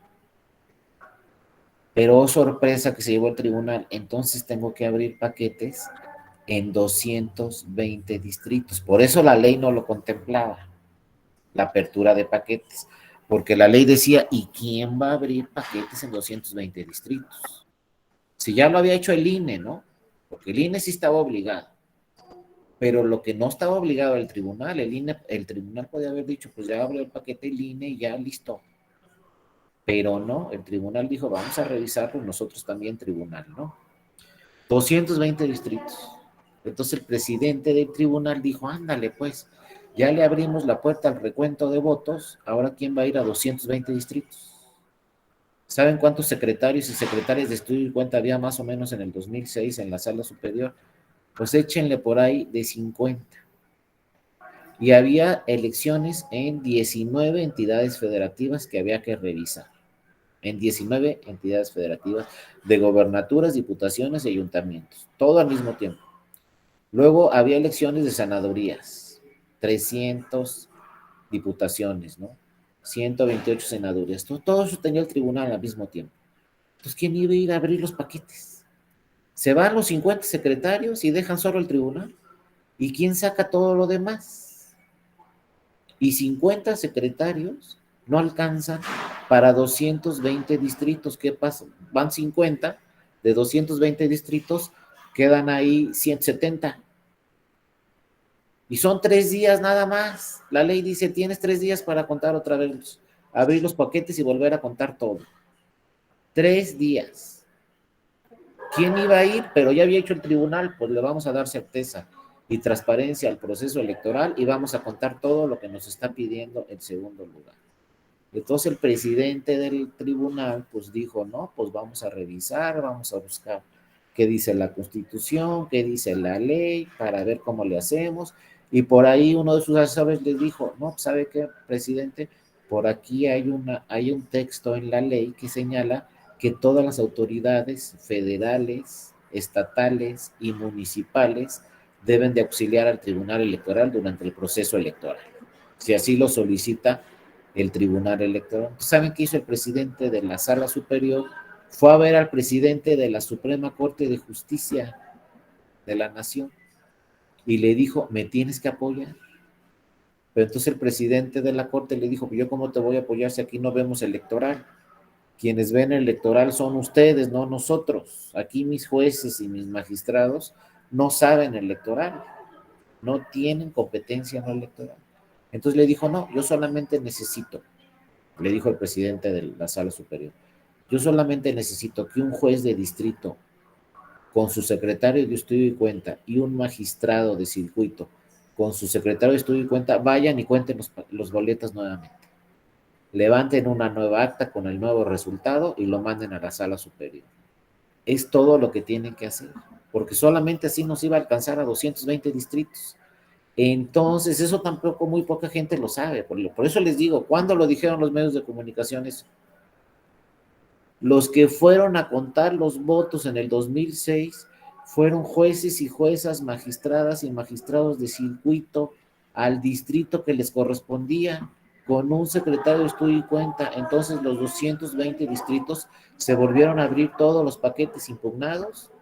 Pero oh, sorpresa que se llevó el tribunal, entonces tengo que abrir paquetes en 220 distritos. Por eso la ley no lo contemplaba, la apertura de paquetes, porque la ley decía, ¿y quién va a abrir paquetes en 220 distritos? Si ya lo había hecho el INE, ¿no? Porque el INE sí estaba obligado, pero lo que no estaba obligado el tribunal, el tribunal podía haber dicho, pues ya abrió el paquete el INE y ya listo. pero no, el tribunal dijo, vamos a revisarlo, nosotros también tribunal, ¿no? 220 distritos. Entonces el presidente del tribunal dijo, ándale pues, ya le abrimos la puerta al recuento de votos, ahora ¿quién va a ir a 220 distritos? ¿Saben cuántos secretarios y secretarias de estudio y cuenta había más o menos en el 2006 en la sala superior? Pues échenle por ahí de 50. Y había elecciones en 19 entidades federativas que había que revisar. En 19 entidades federativas de gobernaturas, diputaciones y ayuntamientos, todo al mismo tiempo. Luego había elecciones de senadurías, 300 diputaciones, ¿no? 128 senadurías. Todo eso tenía el tribunal al mismo tiempo. Entonces, ¿quién iba a ir a abrir los paquetes? Se van los 50 secretarios y dejan solo el tribunal. ¿Y quién saca todo lo demás? Y 50 secretarios no alcanzan para 220 distritos. ¿Qué pasa? Van 50, de 220 distritos quedan ahí 170. Y son 3 días nada más. La ley dice, tienes 3 días para contar otra vez, abrir los paquetes y volver a contar todo. 3 días. ¿Quién iba a ir? Pero ya había hecho el tribunal, pues le vamos a dar certeza y transparencia al proceso electoral y vamos a contar todo lo que nos está pidiendo el segundo lugar. Entonces el presidente del tribunal pues dijo, no, pues vamos a revisar, vamos a buscar qué dice la Constitución, qué dice la ley, para ver cómo le hacemos. Y por ahí uno de sus asesores le dijo, no, ¿sabe qué, presidente? Por aquí hay un texto en la ley que señala que todas las autoridades federales, estatales y municipales deben de auxiliar al Tribunal Electoral durante el proceso electoral, si así lo solicita el Tribunal Electoral. ¿Saben qué hizo el presidente de la Sala Superior? Fue a ver al presidente de la Suprema Corte de Justicia de la Nación y le dijo, me tienes que apoyar. Pero entonces el presidente de la Corte le dijo, yo cómo te voy a apoyar si aquí no vemos electoral. Quienes ven el electoral son ustedes, no nosotros. Aquí mis jueces y mis magistrados no saben electoral, no tienen competencia no electoral. Entonces le dijo, no, yo solamente necesito, le dijo el presidente de la Sala Superior, yo solamente necesito que un juez de distrito con su secretario de estudio y cuenta y un magistrado de circuito con su secretario de estudio y cuenta vayan y cuenten los boletas nuevamente. Levanten una nueva acta con el nuevo resultado y lo manden a la Sala Superior. Es todo lo que tienen que hacer, porque solamente así nos iba a alcanzar a 220 distritos. Entonces, eso tampoco muy poca gente lo sabe. Por eso les digo, ¿cuándo lo dijeron los medios de comunicaciones? Los que fueron a contar los votos en el 2006 fueron jueces y juezas, magistradas y magistrados de circuito al distrito que les correspondía, con un secretario de estudio y cuenta. Entonces, los 220 distritos se volvieron a abrir todos los paquetes impugnados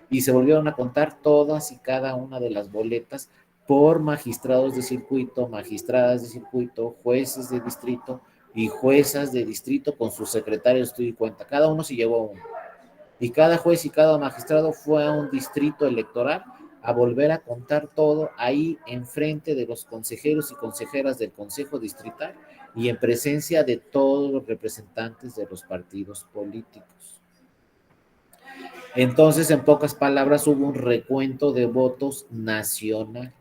y se volvieron a contar todas y cada una de las boletas por magistrados de circuito, magistradas de circuito, jueces de distrito y juezas de distrito con sus secretarios de estudio y cuenta. Cada uno se llevó uno. Y cada juez y cada magistrado fue a un distrito electoral a volver a contar todo ahí enfrente de los consejeros y consejeras del Consejo Distrital y en presencia de todos los representantes de los partidos políticos. Entonces, en pocas palabras, hubo un recuento de votos nacional.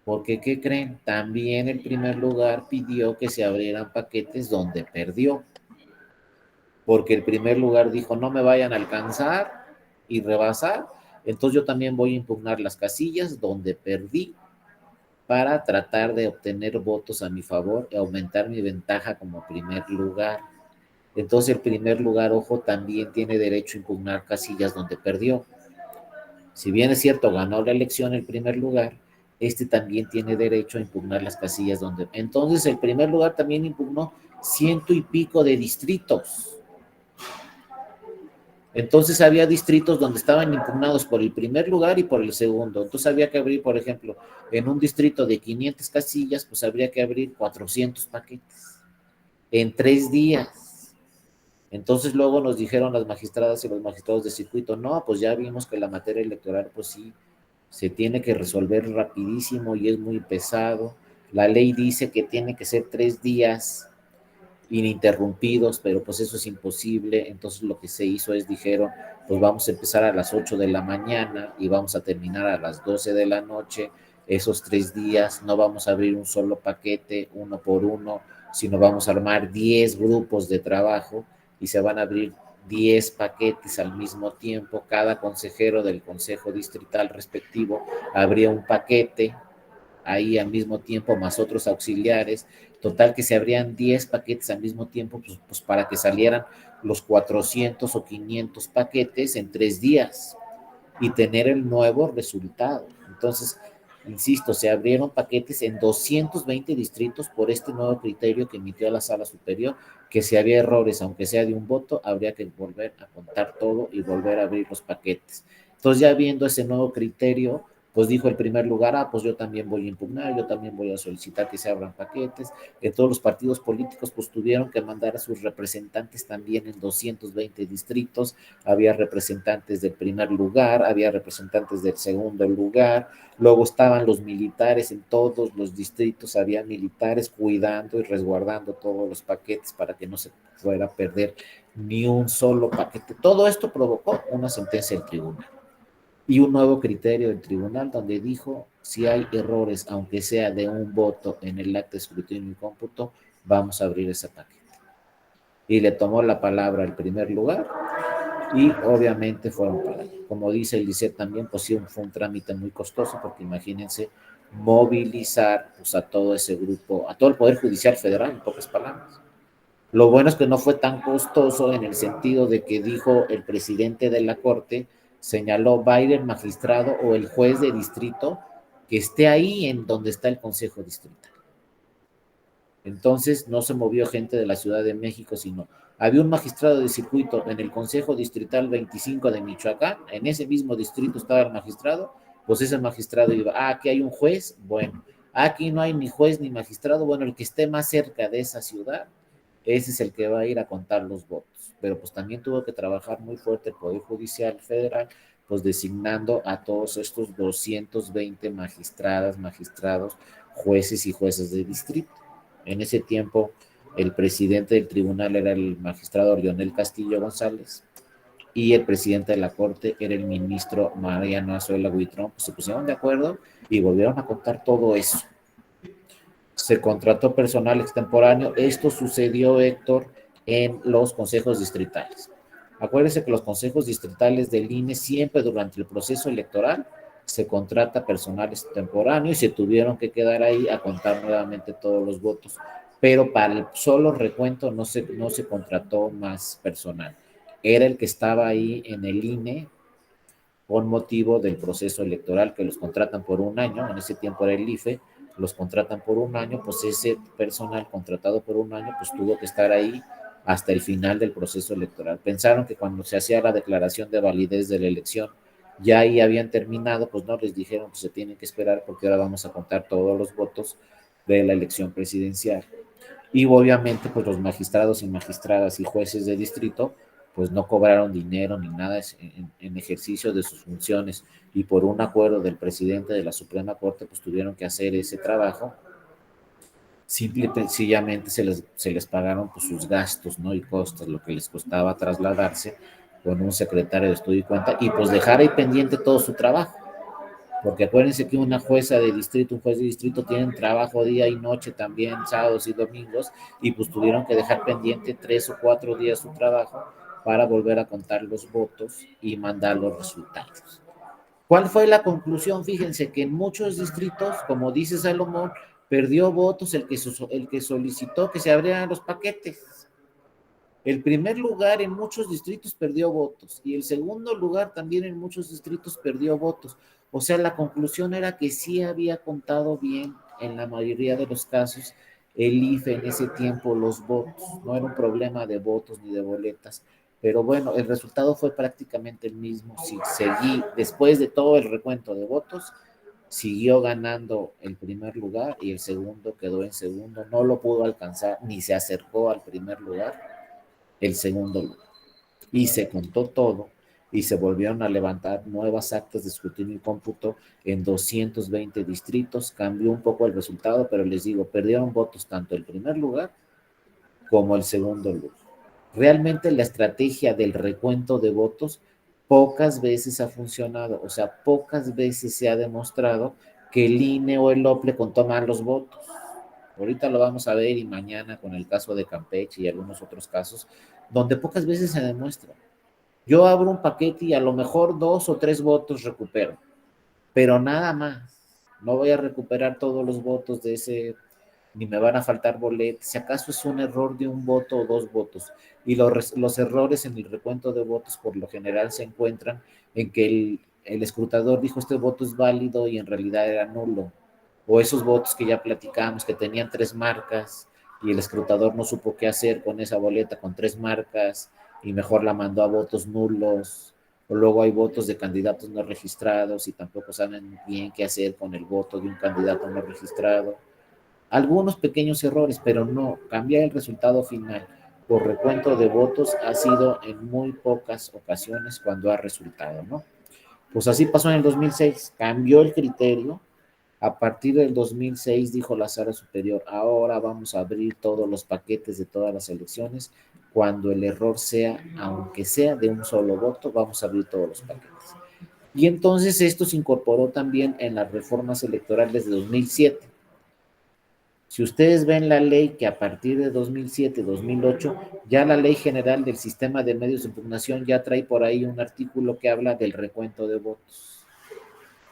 Porque, ¿qué creen? También el primer lugar pidió que se abrieran paquetes donde perdió. Porque el primer lugar dijo, no me vayan a alcanzar y rebasar. Entonces yo también voy a impugnar las casillas donde perdí para tratar de obtener votos a mi favor y aumentar mi ventaja como primer lugar. Entonces el primer lugar, ojo, también tiene derecho a impugnar casillas donde perdió. Si bien es cierto, ganó la elección el primer lugar, este también tiene derecho a impugnar las casillas donde... Entonces el primer lugar también impugnó 100 y pico de distritos. Entonces había distritos donde estaban impugnados por el primer lugar y por el segundo. Entonces había que abrir, por ejemplo, en un distrito de 500 casillas, pues habría que abrir 400 paquetes en 3 días. Entonces luego nos dijeron las magistradas y los magistrados de circuito, no, pues ya vimos que la materia electoral, pues sí, se tiene que resolver rapidísimo y es muy pesado. La ley dice que tiene que ser 3 días ininterrumpidos, pero pues eso es imposible. Entonces lo que se hizo es, dijeron, pues vamos a empezar a las 8 de la mañana y vamos a terminar a las 12 de la noche. Esos 3 días no vamos a abrir un solo paquete uno por uno, sino vamos a armar 10 grupos de trabajo y se van a abrir 10 paquetes al mismo tiempo. Cada consejero del consejo distrital respectivo abría un paquete ahí al mismo tiempo, más otros auxiliares. Total que se abrían 10 paquetes al mismo tiempo, pues para que salieran los 400 o 500 paquetes en 3 días y tener el nuevo resultado. Entonces, insisto, se abrieron paquetes en 220 distritos por este nuevo criterio que emitió la Sala Superior, que si había errores, aunque sea de un voto, habría que volver a contar todo y volver a abrir los paquetes. Entonces, ya viendo ese nuevo criterio, pues dijo el primer lugar, pues yo también voy a impugnar, yo también voy a solicitar que se abran paquetes. Que todos los partidos políticos pues tuvieron que mandar a sus representantes también en 220 distritos. Había representantes del primer lugar, había representantes del segundo lugar, luego estaban los militares en todos los distritos, había militares cuidando y resguardando todos los paquetes para que no se fuera a perder ni un solo paquete. Todo esto provocó una sentencia del tribunal y un nuevo criterio del tribunal donde dijo, si hay errores, aunque sea de un voto en el acta de escrutinio y cómputo, vamos a abrir ese paquete. Y le tomó la palabra al primer lugar y obviamente fueron para allá. Como dice el ICET también, pues sí, fue un trámite muy costoso, porque imagínense movilizar pues, a todo ese grupo, a todo el Poder Judicial Federal, en pocas palabras. Lo bueno es que no fue tan costoso en el sentido de que dijo el presidente de la Corte, señaló, va a ir el magistrado o el juez de distrito que esté ahí en donde está el Consejo Distrital. Entonces no se movió gente de la Ciudad de México, sino había un magistrado de circuito en el Consejo Distrital 25 de Michoacán, en ese mismo distrito estaba el magistrado, pues ese magistrado iba, aquí hay un juez, bueno, aquí no hay ni juez ni magistrado, bueno, el que esté más cerca de esa ciudad, ese es el que va a ir a contar los votos. Pero pues también tuvo que trabajar muy fuerte el Poder Judicial Federal, pues designando a todos estos 220 magistradas, magistrados, jueces y jueces de distrito. En ese tiempo, el presidente del tribunal era el magistrado Lionel Castillo González y el presidente de la corte era el ministro Mariano Azuela Huitrón. Pues se pusieron de acuerdo y volvieron a contar todo eso. Se contrató personal extemporáneo. Esto sucedió, Héctor, en los consejos distritales. Acuérdense que los consejos distritales del INE siempre durante el proceso electoral se contrata personal extemporáneo y se tuvieron que quedar ahí a contar nuevamente todos los votos. Pero para el solo recuento no se contrató más personal. Era el que estaba ahí en el INE con motivo del proceso electoral, que los contratan por un año, en ese tiempo era el IFE, los contratan por un año, pues ese personal contratado por un año, pues tuvo que estar ahí hasta el final del proceso electoral. Pensaron que cuando se hacía la declaración de validez de la elección, ya ahí habían terminado, pues no, les dijeron que se tienen que esperar porque ahora vamos a contar todos los votos de la elección presidencial. Y obviamente, pues los magistrados y magistradas y jueces de distrito, pues no cobraron dinero ni nada en ejercicio de sus funciones y por un acuerdo del presidente de la Suprema Corte, pues tuvieron que hacer ese trabajo. Simple y sencillamente se les pagaron pues, sus gastos, ¿no? Y costos, lo que les costaba trasladarse con un secretario de estudio y cuenta y pues dejar ahí pendiente todo su trabajo. Porque acuérdense que una jueza de distrito, un juez de distrito tienen trabajo día y noche también, sábados y domingos, y pues tuvieron que dejar pendiente 3 o 4 días su trabajo para volver a contar los votos y mandar los resultados. ¿Cuál fue la conclusión? Fíjense que en muchos distritos, como dice Salomón, perdió votos el que solicitó que se abrieran los paquetes. El primer lugar en muchos distritos perdió votos y el segundo lugar también en muchos distritos perdió votos. O sea, la conclusión era que sí había contado bien en la mayoría de los casos el IFE en ese tiempo los votos. No era un problema de votos ni de boletas. Pero bueno, el resultado fue prácticamente el mismo. Si seguí, después de todo el recuento de votos, siguió ganando el primer lugar y el segundo quedó en segundo. No lo pudo alcanzar ni se acercó al primer lugar el segundo lugar. Y se contó todo y se volvieron a levantar nuevas actas de escrutinio y cómputo en 220 distritos. Cambió un poco el resultado, pero les digo, perdieron votos tanto el primer lugar como el segundo lugar. Realmente la estrategia del recuento de votos pocas veces ha funcionado, o sea, pocas veces se ha demostrado que el INE o el OPLE contó mal los votos. Ahorita lo vamos a ver y mañana con el caso de Campeche y algunos otros casos, donde pocas veces se demuestra. Yo abro un paquete y a lo mejor 2 o 3 votos recupero, pero nada más. No voy a recuperar todos los votos de ese, ni me van a faltar boletos. Si acaso es un error de un voto o 2 votos. Y los errores en el recuento de votos por lo general se encuentran en que el escrutador dijo este voto es válido y en realidad era nulo. O esos votos que ya platicamos que tenían 3 marcas y el escrutador no supo qué hacer con esa boleta con 3 marcas y mejor la mandó a votos nulos. O luego hay votos de candidatos no registrados y tampoco saben bien qué hacer con el voto de un candidato no registrado. Algunos pequeños errores, pero no, cambiar el resultado final por recuento de votos ha sido en muy pocas ocasiones cuando ha resultado, ¿no? Pues así pasó en el 2006, cambió el criterio. A partir del 2006 dijo la Sala Superior, ahora vamos a abrir todos los paquetes de todas las elecciones. Cuando el error sea, aunque sea de un solo voto, vamos a abrir todos los paquetes. Y entonces esto se incorporó también en las reformas electorales de 2007. Si ustedes ven la ley que a partir de 2007-2008, ya la Ley General del Sistema de Medios de Impugnación ya trae por ahí un artículo que habla del recuento de votos.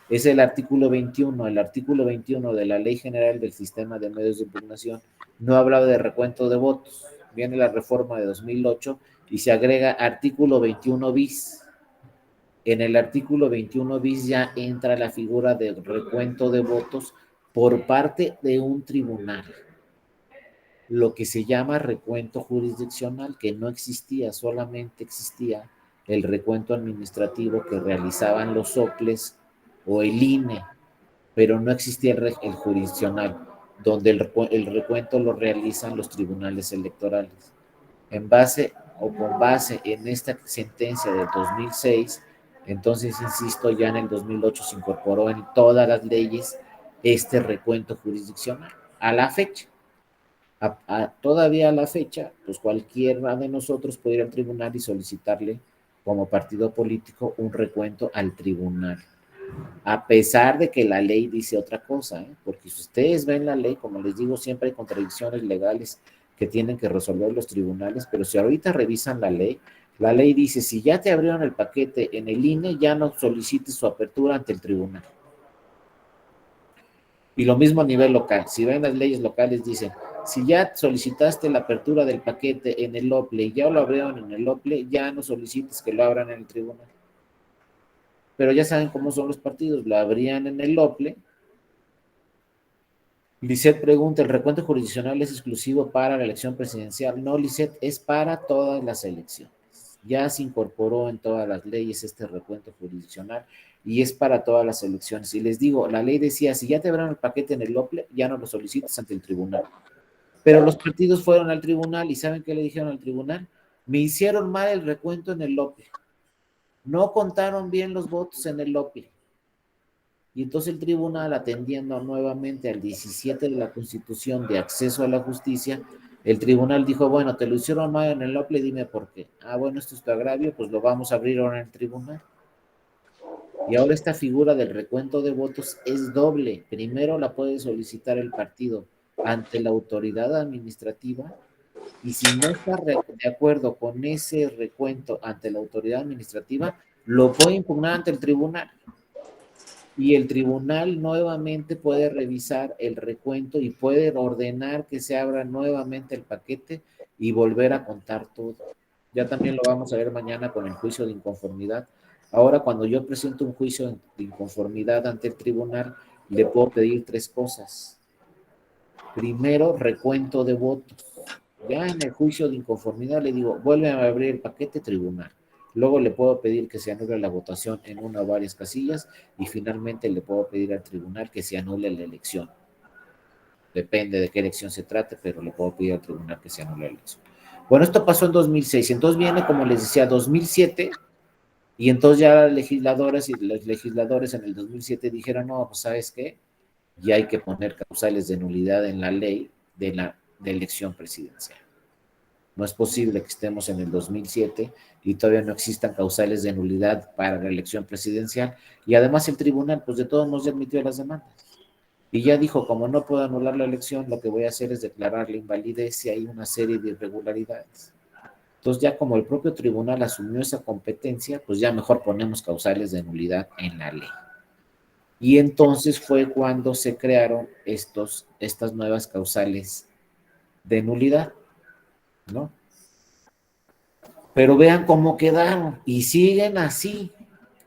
Es el artículo 21. El artículo 21 de la Ley General del Sistema de Medios de Impugnación no hablaba de recuento de votos. Viene la reforma de 2008 y se agrega artículo 21 bis. En el artículo 21 bis ya entra la figura de recuento de votos por parte de un tribunal, lo que se llama recuento jurisdiccional, que no existía, solamente existía el recuento administrativo que realizaban los soples o el INE, pero no existía el jurisdiccional, donde el recuento lo realizan los tribunales electorales. En base o con base en esta sentencia del 2006, entonces, insisto, ya en el 2008 se incorporó en todas las leyes este recuento jurisdiccional. A la fecha, todavía a la fecha, pues cualquiera de nosotros puede ir al tribunal y solicitarle como partido político un recuento al tribunal, a pesar de que la ley dice otra cosa, ¿eh? Porque si ustedes ven la ley, como les digo, siempre hay contradicciones legales que tienen que resolver los tribunales, pero si ahorita revisan la ley dice, si ya te abrieron el paquete en el INE, ya no solicites su apertura ante el tribunal. Y lo mismo a nivel local. Si ven las leyes locales, dicen, si ya solicitaste la apertura del paquete en el OPLE y ya lo abrieron en el OPLE, ya no solicites que lo abran en el tribunal. Pero ya saben cómo son los partidos, lo abrían en el OPLE. Lisset pregunta, ¿el recuento jurisdiccional es exclusivo para la elección presidencial? No, Lisset, es para todas las elecciones. Ya se incorporó en todas las leyes este recuento jurisdiccional y es para todas las elecciones. Y les digo, la ley decía, si ya te abrieron el paquete en el OPLE, ya no lo solicitas ante el tribunal. Pero los partidos fueron al tribunal y ¿saben qué le dijeron al tribunal? Me hicieron mal el recuento en el OPLE. No contaron bien los votos en el OPLE. Y entonces el tribunal, atendiendo nuevamente al 17 de la Constitución de acceso a la justicia, el tribunal dijo, bueno, te lo hicieron mal en el OPLE, dime por qué. Ah, bueno, esto es tu agravio, pues lo vamos a abrir ahora en el tribunal. Y ahora esta figura del recuento de votos es doble. Primero la puede solicitar el partido ante la autoridad administrativa y si no está de acuerdo con ese recuento ante la autoridad administrativa, lo puede impugnar ante el tribunal. Y el tribunal nuevamente puede revisar el recuento y puede ordenar que se abra nuevamente el paquete y volver a contar todo. Ya también lo vamos a ver mañana con el juicio de inconformidad. Ahora, cuando yo presento un juicio de inconformidad ante el tribunal, le puedo pedir 3 cosas. Primero, recuento de votos. Ya en el juicio de inconformidad le digo, vuelve a abrir el paquete tribunal. Luego le puedo pedir que se anule la votación en una o varias casillas y finalmente le puedo pedir al tribunal que se anule la elección. Depende de qué elección se trate, pero le puedo pedir al tribunal que se anule la elección. Bueno, esto pasó en 2006. Entonces viene, como les decía, 2007 y entonces ya las legisladoras y los legisladores en el 2007 dijeron, no, pues ¿sabes qué? Ya hay que poner causales de nulidad en la ley de elección presidencial. No es posible que estemos en el 2007 y todavía no existan causales de nulidad para la elección presidencial. Y además el tribunal, pues de todos modos ya admitió las demandas. Y ya dijo, como no puedo anular la elección, lo que voy a hacer es declarar la invalidez si hay una serie de irregularidades. Entonces ya como el propio tribunal asumió esa competencia, pues ya mejor ponemos causales de nulidad en la ley. Y entonces fue cuando se crearon estas nuevas causales de nulidad, ¿no? Pero vean cómo quedaron y siguen así.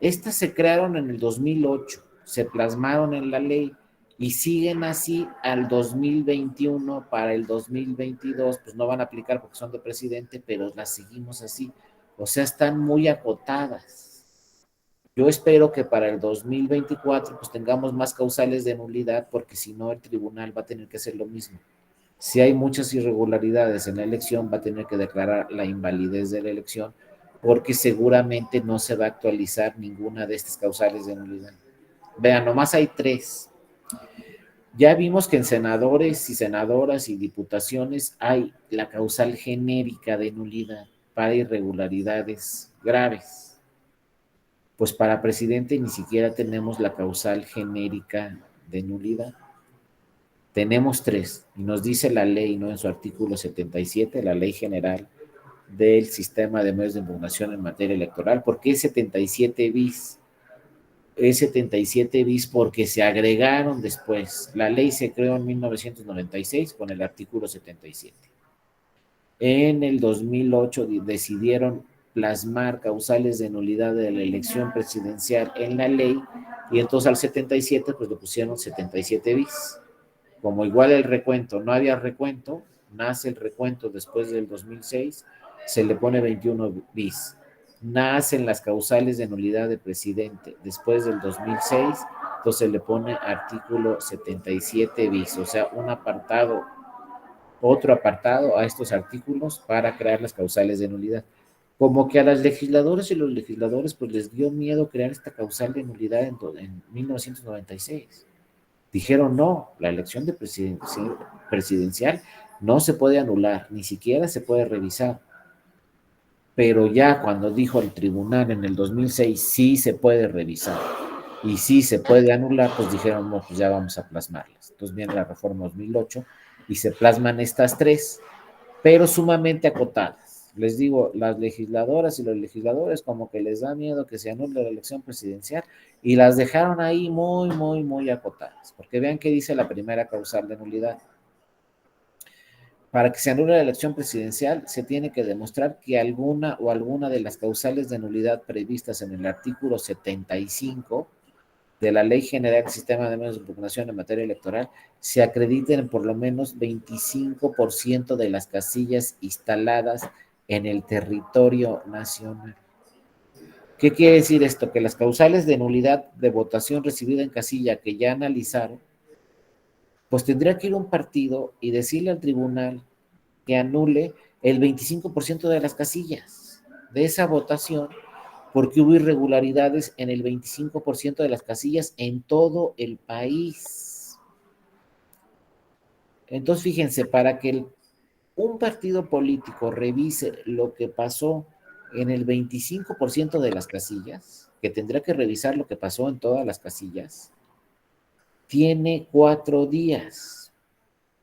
Estas se crearon en el 2008, se plasmaron en la ley y siguen así al 2021. Para el 2022 pues no van a aplicar porque son de presidente, pero las seguimos así. O sea, están muy acotadas. Yo espero que para el 2024 pues tengamos más causales de nulidad, porque si no el tribunal va a tener que hacer lo mismo. Si hay muchas irregularidades en la elección, va a tener que declarar la invalidez de la elección, porque seguramente no se va a actualizar ninguna de estas causales de nulidad. Vean, nomás hay 3. Ya vimos que en senadores y senadoras y diputaciones hay la causal genérica de nulidad para irregularidades graves. Pues para presidente ni siquiera tenemos la causal genérica de nulidad. Tenemos 3, y nos dice la ley, ¿no? En su artículo 77, la Ley General del Sistema de Medios de Impugnación en materia electoral. ¿Por qué 77 bis? Es 77 bis porque se agregaron después. La ley se creó en 1996 con el artículo 77. En el 2008 decidieron plasmar causales de nulidad de la elección presidencial en la ley, y entonces al 77 pues le pusieron 77 bis. Como igual el recuento, no había recuento, nace el recuento después del 2006, se le pone 21 bis. Nacen las causales de nulidad de presidente después del 2006, entonces se le pone artículo 77 bis, o sea, un apartado, otro apartado a estos artículos para crear las causales de nulidad. Como que a las legisladoras y los legisladores pues les dio miedo crear esta causal de nulidad en 1996. Dijeron, no, la elección de presidencial no se puede anular, ni siquiera se puede revisar. Pero ya cuando dijo el tribunal en el 2006, sí se puede revisar y sí se puede anular, pues dijeron, no, pues ya vamos a plasmarlas. Entonces viene la reforma 2008 y se plasman estas 3, pero sumamente acotadas. Les digo, las legisladoras y los legisladores como que les da miedo que se anule la elección presidencial y las dejaron ahí muy, muy, muy acotadas. Porque vean qué dice la primera causal de nulidad. Para que se anule la elección presidencial, se tiene que demostrar que alguna de las causales de nulidad previstas en el artículo 75 de la Ley General del Sistema de Medios de Impugnación en materia electoral se acrediten por lo menos 25% de las casillas instaladas en el territorio nacional. ¿Qué quiere decir esto? Que las causales de nulidad de votación recibida en casilla que ya analizaron, pues tendría que ir un partido y decirle al tribunal que anule el 25% de las casillas de esa votación, porque hubo irregularidades en el 25% de las casillas en todo el país. Entonces, fíjense, para que un partido político revise lo que pasó en el 25% de las casillas, que tendrá que revisar lo que pasó en todas las casillas, tiene 4 días.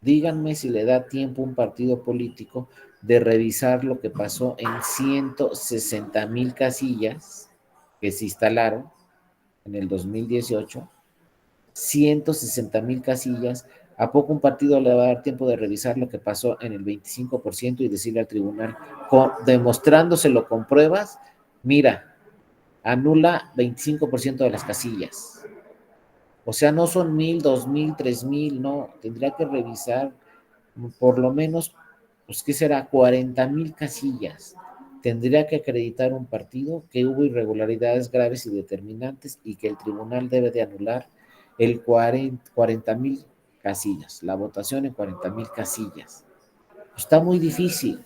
Díganme si le da tiempo a un partido político de revisar lo que pasó en 160,000 casillas que se instalaron en el 2018, 160,000 casillas. ¿A poco un partido le va a dar tiempo de revisar lo que pasó en el 25% y decirle al tribunal, demostrándoselo con pruebas, mira, anula 25% de las casillas? O sea, no son 1,000, 2,000, 3,000, no, tendría que revisar por lo menos, pues, ¿qué será? 40,000 casillas. Tendría que acreditar un partido que hubo irregularidades graves y determinantes y que el tribunal debe de anular el 40,000 casillas, la votación en 40,000 casillas. Está muy difícil.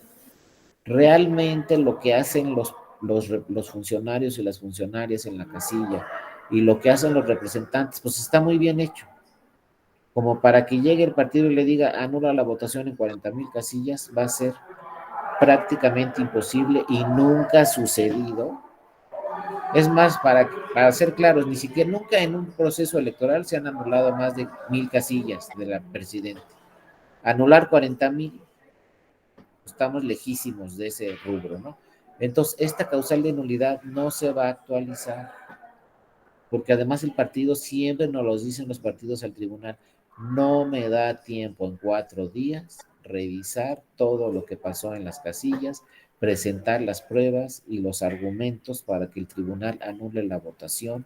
Realmente lo que hacen los funcionarios y las funcionarias en la casilla y lo que hacen los representantes, pues está muy bien hecho. Como para que llegue el partido y le diga, anula la votación en 40,000 casillas, va a ser prácticamente imposible y nunca ha sucedido. Es más, para ser claros, ni siquiera nunca en un proceso electoral se han anulado más de 1,000 casillas de la presidenta. Anular 40,000, estamos lejísimos de ese rubro, ¿no? Entonces, esta causal de nulidad no se va a actualizar, porque además el partido siempre nos lo dicen los partidos al tribunal, no me da tiempo en 4 días revisar todo lo que pasó en las casillas, presentar las pruebas y los argumentos para que el tribunal anule la votación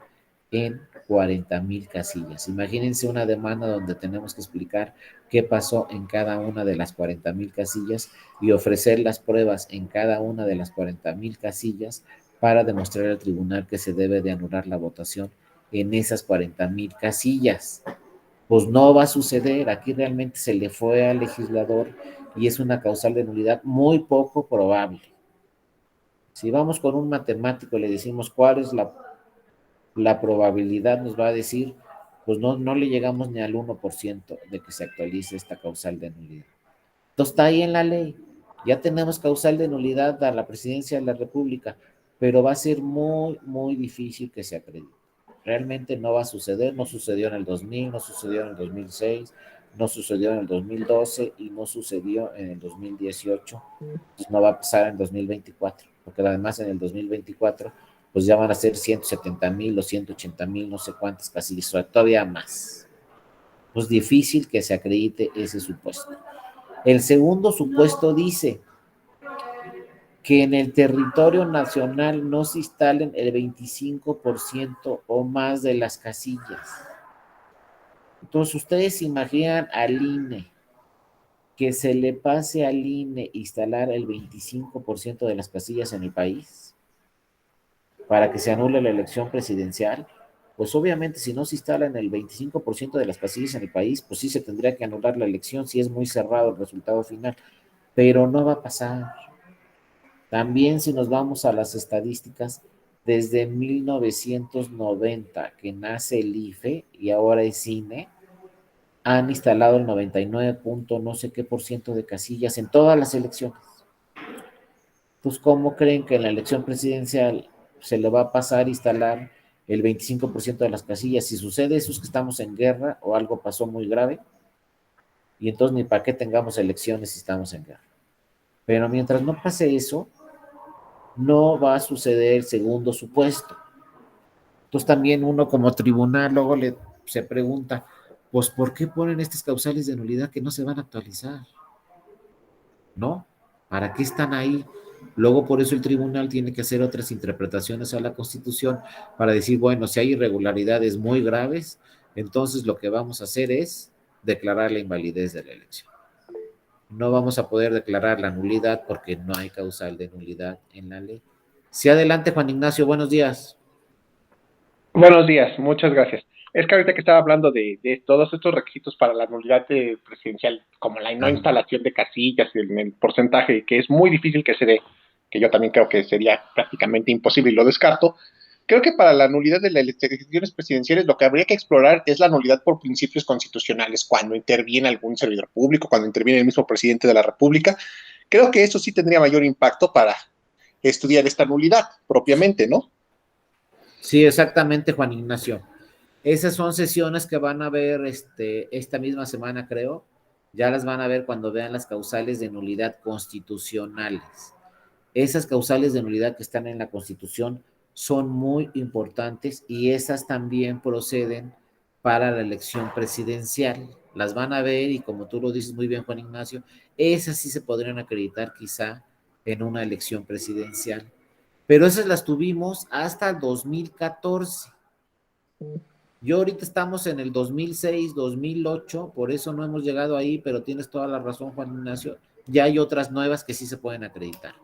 en 40,000 casillas. Imagínense una demanda donde tenemos que explicar qué pasó en cada una de las 40,000 casillas y ofrecer las pruebas en cada una de las 40,000 casillas para demostrar al tribunal que se debe de anular la votación en esas 40,000 casillas. Pues no va a suceder, aquí realmente se le fue al legislador y es una causal de nulidad muy poco probable. Si vamos con un matemático y le decimos cuál es la probabilidad, nos va a decir, pues no le llegamos ni al 1% de que se actualice esta causal de nulidad. Entonces está ahí en la ley, ya tenemos causal de nulidad a la presidencia de la República, pero va a ser muy, muy difícil que se acredite. Realmente no va a suceder, no sucedió en el 2000, no sucedió en el 2006, no sucedió en el 2012 y no sucedió en el 2018, pues no va a pasar en 2024, porque además en el 2024 pues ya van a ser 170,000 o 180,000, no sé cuántas casillas, todavía más. Pues difícil que se acredite ese supuesto. El segundo supuesto dice que en el territorio nacional no se instalen el 25% o más de las casillas. Entonces, ustedes imaginan al INE, que se le pase al INE instalar el 25% de las casillas en el país para que se anule la elección presidencial. Pues obviamente si no se instalan el 25% de las casillas en el país, pues sí se tendría que anular la elección si es muy cerrado el resultado final, pero no va a pasar. También si nos vamos a las estadísticas, desde 1990 que nace el IFE y ahora es INE, han instalado el 99 punto no sé qué por ciento de casillas en todas las elecciones. Pues, ¿cómo creen que en la elección presidencial se le va a pasar a instalar el 25% de las casillas? Si sucede eso es que estamos en guerra o algo pasó muy grave, y entonces ni para qué tengamos elecciones si estamos en guerra. Pero mientras no pase eso, no va a suceder el segundo supuesto. Entonces también uno como tribunal luego se pregunta, pues ¿por qué ponen estas causales de nulidad que no se van a actualizar? ¿No? ¿Para qué están ahí? Luego por eso el tribunal tiene que hacer otras interpretaciones a la Constitución para decir, bueno, si hay irregularidades muy graves, entonces lo que vamos a hacer es declarar la invalidez de la elección. No vamos a poder declarar la nulidad porque no hay causal de nulidad en la ley. Sí, adelante, Juan Ignacio, buenos días. Buenos días, muchas gracias. Es que ahorita que estaba hablando de todos estos requisitos para la nulidad presidencial, como la no instalación de casillas y el porcentaje, que es muy difícil que se dé, que yo también creo que sería prácticamente imposible y lo descarto. Creo que para la nulidad de las elecciones presidenciales lo que habría que explorar es la nulidad por principios constitucionales, cuando interviene algún servidor público, cuando interviene el mismo presidente de la República. Creo que eso sí tendría mayor impacto para estudiar esta nulidad propiamente, ¿no? Sí, exactamente, Juan Ignacio. Esas son sesiones que van a ver esta misma semana, creo. Ya las van a ver cuando vean las causales de nulidad constitucionales. Esas causales de nulidad que están en la Constitución son muy importantes y esas también proceden para la elección presidencial. Las van a ver y como tú lo dices muy bien, Juan Ignacio, esas sí se podrían acreditar quizá en una elección presidencial. Pero esas las tuvimos hasta el 2014. Yo ahorita estamos en el 2006, 2008, por eso no hemos llegado ahí, pero tienes toda la razón, Juan Ignacio. Ya hay otras nuevas que sí se pueden acreditar.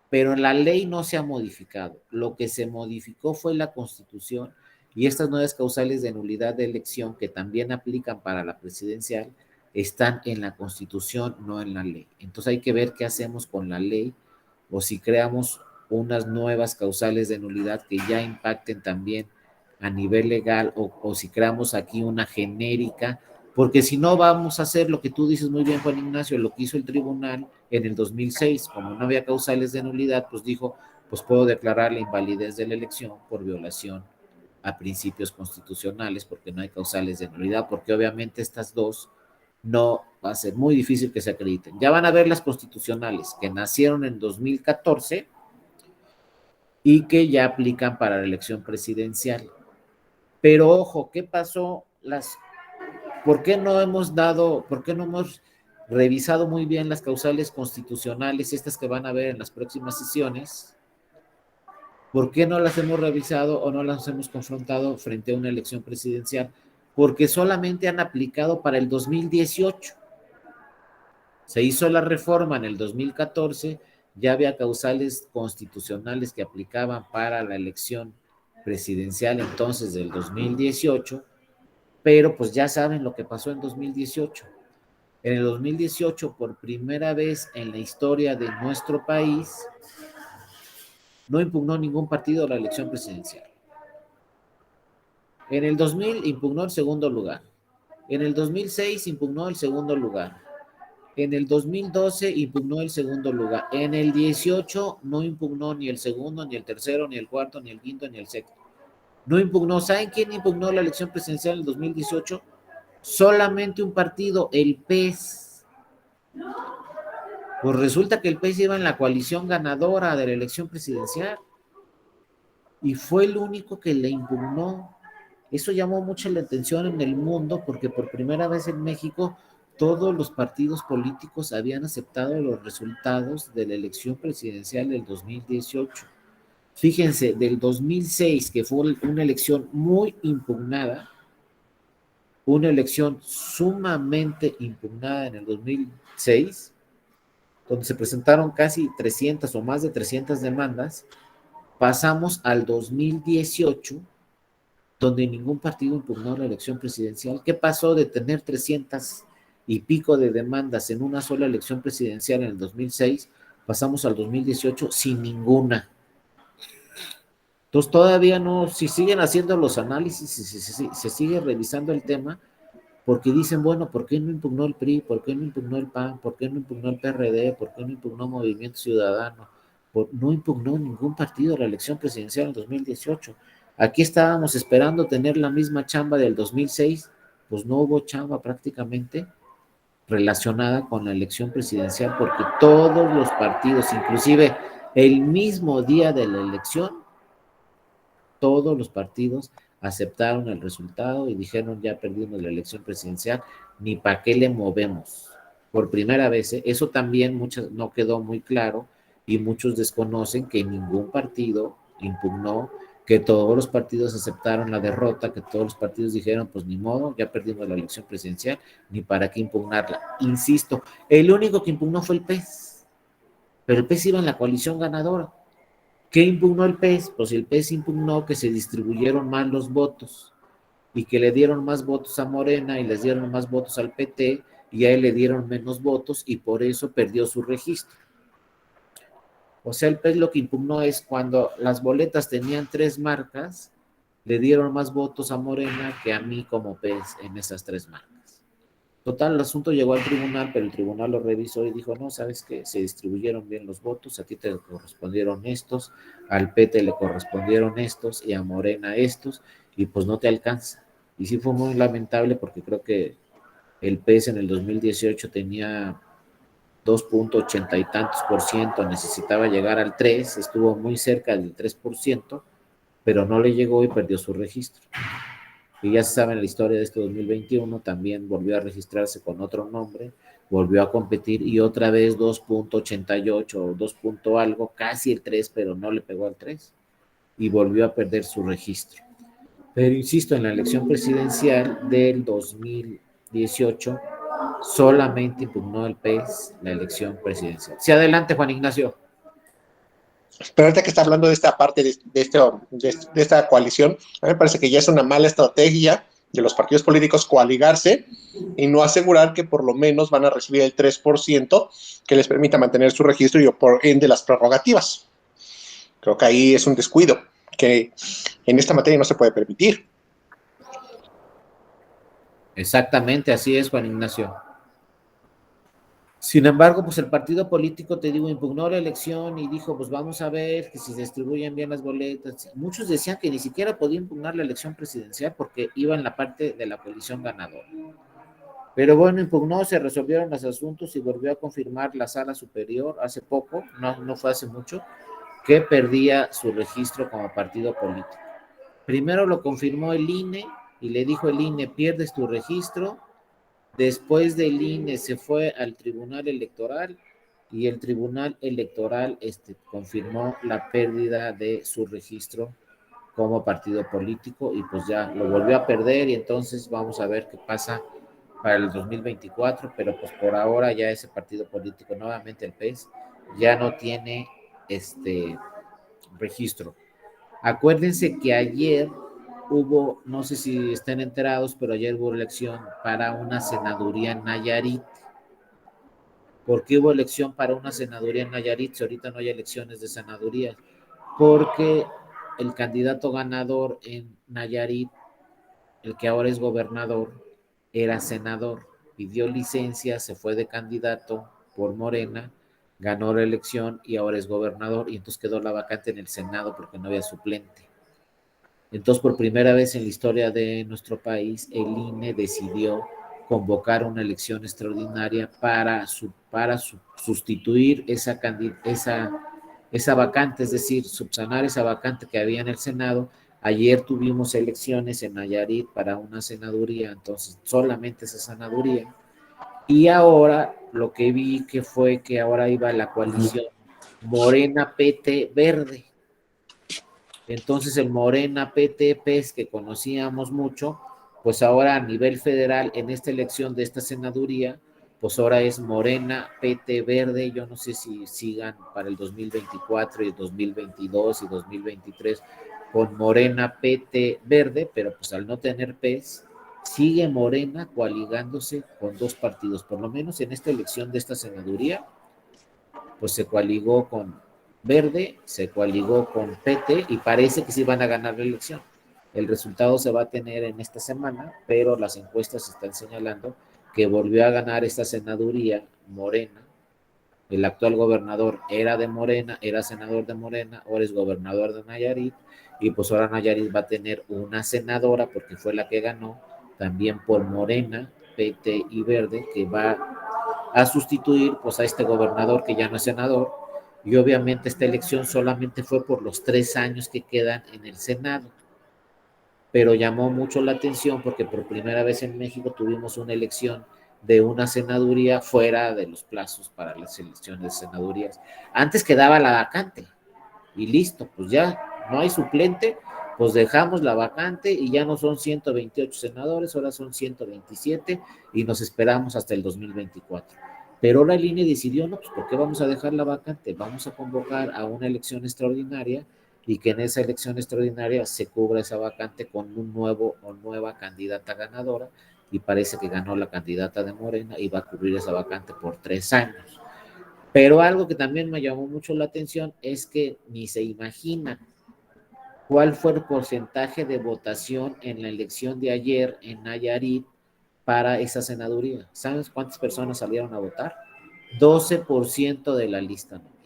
Pero la ley no se ha modificado. Lo que se modificó fue la Constitución y estas nuevas causales de nulidad de elección que también aplican para la presidencial están en la Constitución, no en la ley. Entonces hay que ver qué hacemos con la ley o si creamos unas nuevas causales de nulidad que ya impacten también a nivel legal o si creamos aquí una genérica porque si no vamos a hacer lo que tú dices muy bien, Juan Ignacio, lo que hizo el tribunal en el 2006, como no había causales de nulidad, pues dijo, pues puedo declarar la invalidez de la elección por violación a principios constitucionales, porque no hay causales de nulidad, porque obviamente estas dos no va a ser muy difícil que se acrediten. Ya van a ver las constitucionales que nacieron en 2014 y que ya aplican para la elección presidencial. Pero ojo, ¿qué pasó? ¿Por qué no hemos revisado muy bien las causales constitucionales, estas que van a ver en las próximas sesiones? ¿Por qué no las hemos revisado o no las hemos confrontado frente a una elección presidencial? Porque solamente han aplicado para el 2018. Se hizo la reforma en el 2014, ya había causales constitucionales que aplicaban para la elección presidencial entonces del 2018, pero pues ya saben lo que pasó en 2018. En el 2018, por primera vez en la historia de nuestro país, no impugnó ningún partido la elección presidencial. En el 2000 impugnó el segundo lugar. En el 2006 impugnó el segundo lugar. En el 2012 impugnó el segundo lugar. En el 18 no impugnó ni el segundo, ni el tercero, ni el cuarto, ni el quinto, ni el sexto. No impugnó. ¿Saben quién impugnó la elección presidencial en el 2018? Solamente un partido, el PES. Pues resulta que el PES iba en la coalición ganadora de la elección presidencial y fue el único que le impugnó. Eso llamó mucho la atención en el mundo porque por primera vez en México todos los partidos políticos habían aceptado los resultados de la elección presidencial del 2018. Fíjense, del 2006, que fue una elección muy impugnada, una elección sumamente impugnada en el 2006, donde se presentaron casi 300 o más de 300 demandas, pasamos al 2018, donde ningún partido impugnó la elección presidencial. ¿Qué pasó de tener 300 y pico de demandas en una sola elección presidencial en el 2006? Pasamos al 2018 sin ninguna. Entonces todavía no, si siguen haciendo los análisis, se sigue revisando el tema, porque dicen, bueno, ¿por qué no impugnó el PRI? ¿Por qué no impugnó el PAN? ¿Por qué no impugnó el PRD? ¿Por qué no impugnó Movimiento Ciudadano? No impugnó ningún partido la elección presidencial en 2018. Aquí estábamos esperando tener la misma chamba del 2006, pues no hubo chamba prácticamente relacionada con la elección presidencial, porque todos los partidos, inclusive el mismo día de la elección, todos los partidos aceptaron el resultado y dijeron, ya perdimos la elección presidencial, ni para qué le movemos. Por primera vez, eso también no quedó muy claro y muchos desconocen que ningún partido impugnó, que todos los partidos aceptaron la derrota, que todos los partidos dijeron, pues ni modo, ya perdimos la elección presidencial, ni para qué impugnarla. Insisto, el único que impugnó fue el PES, pero el PES iba en la coalición ganadora. ¿Qué impugnó el PES? Pues el PES impugnó que se distribuyeron mal los votos y que le dieron más votos a Morena y les dieron más votos al PT y a él le dieron menos votos y por eso perdió su registro. O sea, el PES lo que impugnó es cuando las boletas tenían 3 marcas, le dieron más votos a Morena que a mí como PES en esas 3 marcas. Total, el asunto llegó al tribunal, pero el tribunal lo revisó y dijo, no, sabes que se distribuyeron bien los votos, a ti te correspondieron estos, al PT le correspondieron estos y a Morena estos, y pues no te alcanza. Y sí fue muy lamentable porque creo que el PES en el 2018 tenía 2.80 y tantos por ciento, necesitaba llegar al 3, estuvo muy cerca del 3%, pero no le llegó y perdió su registro. Y ya se sabe en la historia de este 2021, también volvió a registrarse con otro nombre, volvió a competir y otra vez 2.88 o 2 algo, casi el 3, pero no le pegó al 3 y volvió a perder su registro. Pero insisto, en la elección presidencial del 2018 solamente impugnó el PES la elección presidencial. Sí, adelante, Juan Ignacio. Pero ahorita que está hablando de esta parte de esta coalición, a mí me parece que ya es una mala estrategia de los partidos políticos coaligarse y no asegurar que por lo menos van a recibir el 3% que les permita mantener su registro y por ende las prerrogativas. Creo que ahí es un descuido que en esta materia no se puede permitir. Exactamente, así es, Juan Ignacio. Sin embargo, pues el partido político, te digo, impugnó la elección y dijo, pues vamos a ver que si se distribuyen bien las boletas. Muchos decían que ni siquiera podía impugnar la elección presidencial porque iba en la parte de la coalición ganadora. Pero bueno, impugnó, se resolvieron los asuntos y volvió a confirmar la sala superior hace poco, no fue hace mucho, que perdía su registro como partido político. Primero lo confirmó el INE y le dijo el INE, pierdes tu registro. Después del INE se fue al Tribunal Electoral y el Tribunal Electoral confirmó la pérdida de su registro como partido político y pues ya lo volvió a perder y entonces vamos a ver qué pasa para el 2024, pero pues por ahora ya ese partido político, nuevamente el PES, ya no tiene registro. Acuérdense que ayer hubo, no sé si estén enterados, pero ayer hubo elección para una senaduría en Nayarit. ¿Por qué hubo elección para una senaduría en Nayarit si ahorita no hay elecciones de senadurías? Porque el candidato ganador en Nayarit, el que ahora es gobernador, era senador, pidió licencia, se fue de candidato por Morena, ganó la elección y ahora es gobernador y entonces quedó la vacante en el Senado porque no había suplente. Entonces, por primera vez en la historia de nuestro país, el INE decidió convocar una elección extraordinaria para sustituir esa vacante, es decir, subsanar esa vacante que había en el Senado. Ayer tuvimos elecciones en Nayarit para una senaduría, entonces solamente esa senaduría. Y ahora lo que vi que fue que ahora iba la coalición Morena PT Verde. Entonces el Morena PTPs que conocíamos mucho, pues ahora a nivel federal en esta elección de esta senaduría, pues ahora es Morena PT Verde. Yo no sé si sigan para el 2024 y el 2022 y 2023 con Morena PT Verde, pero pues al no tener PES, sigue Morena coaligándose con dos partidos, por lo menos en esta elección de esta senaduría, pues se coaligó con Verde, se coaligó con PT y parece que sí van a ganar la elección. El resultado se va a tener en esta semana, pero las encuestas están señalando que volvió a ganar esta senaduría Morena. El actual gobernador era de Morena, era senador de Morena, ahora es gobernador de Nayarit y pues ahora Nayarit va a tener una senadora porque fue la que ganó, también por Morena, PT y Verde, que va a sustituir pues a este gobernador que ya no es senador y obviamente esta elección solamente fue por los 3 años que quedan en el Senado, pero llamó mucho la atención porque por primera vez en México tuvimos una elección de una senaduría fuera de los plazos para las elecciones de senadurías. Antes quedaba la vacante y listo, pues ya no hay suplente, pues dejamos la vacante y ya no son 128 senadores, ahora son 127 y nos esperamos hasta el 2024. Pero la línea decidió, no, pues ¿por qué vamos a dejar la vacante? Vamos a convocar a una elección extraordinaria y que en esa elección extraordinaria se cubra esa vacante con un nuevo o nueva candidata ganadora y parece que ganó la candidata de Morena y va a cubrir esa vacante por 3 años. Pero algo que también me llamó mucho la atención es que ni se imagina cuál fue el porcentaje de votación en la elección de ayer en Nayarit para esa senaduría. ¿Sabes cuántas personas salieron a votar? 12% de la lista nominal.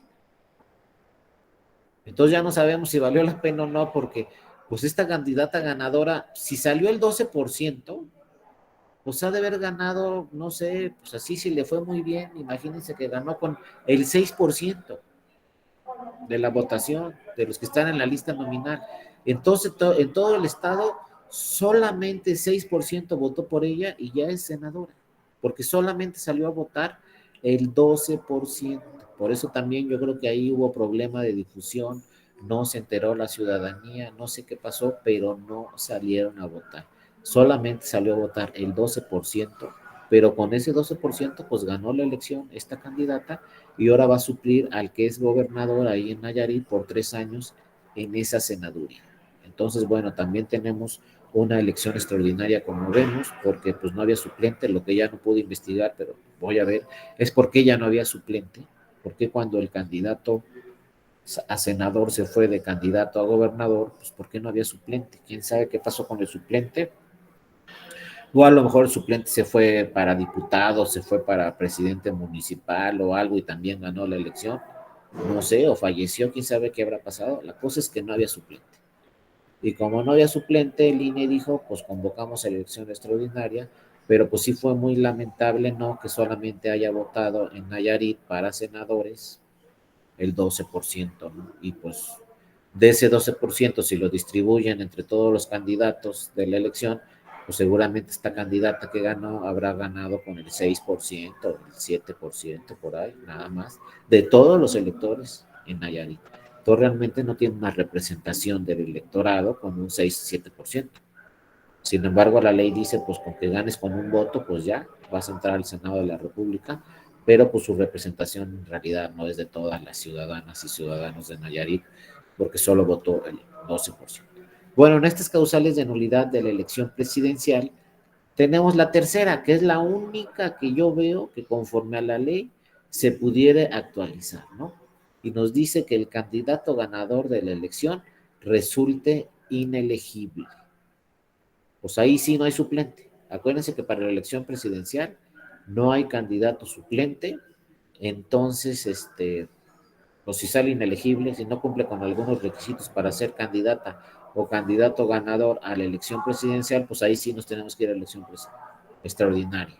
Entonces ya no sabemos si valió la pena o no, porque pues esta candidata ganadora, si salió el 12%, pues ha de haber ganado, no sé, pues así si le fue muy bien, imagínense que ganó con el 6% de la votación, de los que están en la lista nominal. Entonces, en todo el estado, solamente 6% votó por ella y ya es senadora, porque solamente salió a votar el 12%. Por eso también yo creo que ahí hubo problema de difusión, no se enteró la ciudadanía, no sé qué pasó, pero no salieron a votar. Solamente salió a votar el 12%, pero con ese 12% pues ganó la elección esta candidata y ahora va a suplir al que es gobernador ahí en Nayarit por 3 años en esa senaduría. Entonces, bueno, también tenemos una elección extraordinaria como vemos, porque pues no había suplente, lo que ya no pude investigar, pero voy a ver, es porque ya no había suplente, porque cuando el candidato a senador se fue de candidato a gobernador, pues ¿por qué no había suplente? ¿Quién sabe qué pasó con el suplente? O a lo mejor el suplente se fue para diputado, se fue para presidente municipal o algo y también ganó la elección. No sé, o falleció, quién sabe qué habrá pasado. La cosa es que no había suplente. Y como no había suplente, el INE dijo, pues convocamos a la elección extraordinaria, pero pues sí fue muy lamentable, ¿no? Que solamente haya votado en Nayarit para senadores el 12%, ¿no? Y pues de ese 12%, si lo distribuyen entre todos los candidatos de la elección, pues seguramente esta candidata que ganó habrá ganado con el 6%, el 7%, por ahí, nada más, de todos los electores en Nayarit. Entonces realmente no tiene una representación del electorado con un 6-7%. Sin embargo, la ley dice, pues con que ganes con un voto, pues ya vas a entrar al Senado de la República, pero pues su representación en realidad no es de todas las ciudadanas y ciudadanos de Nayarit, porque solo votó el 12%. Bueno, en estas causales de nulidad de la elección presidencial, tenemos la tercera, que es la única que yo veo que conforme a la ley se pudiera actualizar, ¿no? Y nos dice que el candidato ganador de la elección resulte inelegible. Pues ahí sí no hay suplente. Acuérdense que para la elección presidencial no hay candidato suplente, entonces, pues si sale inelegible, si no cumple con algunos requisitos para ser candidata o candidato ganador a la elección presidencial, pues ahí sí nos tenemos que ir a la elección extraordinaria,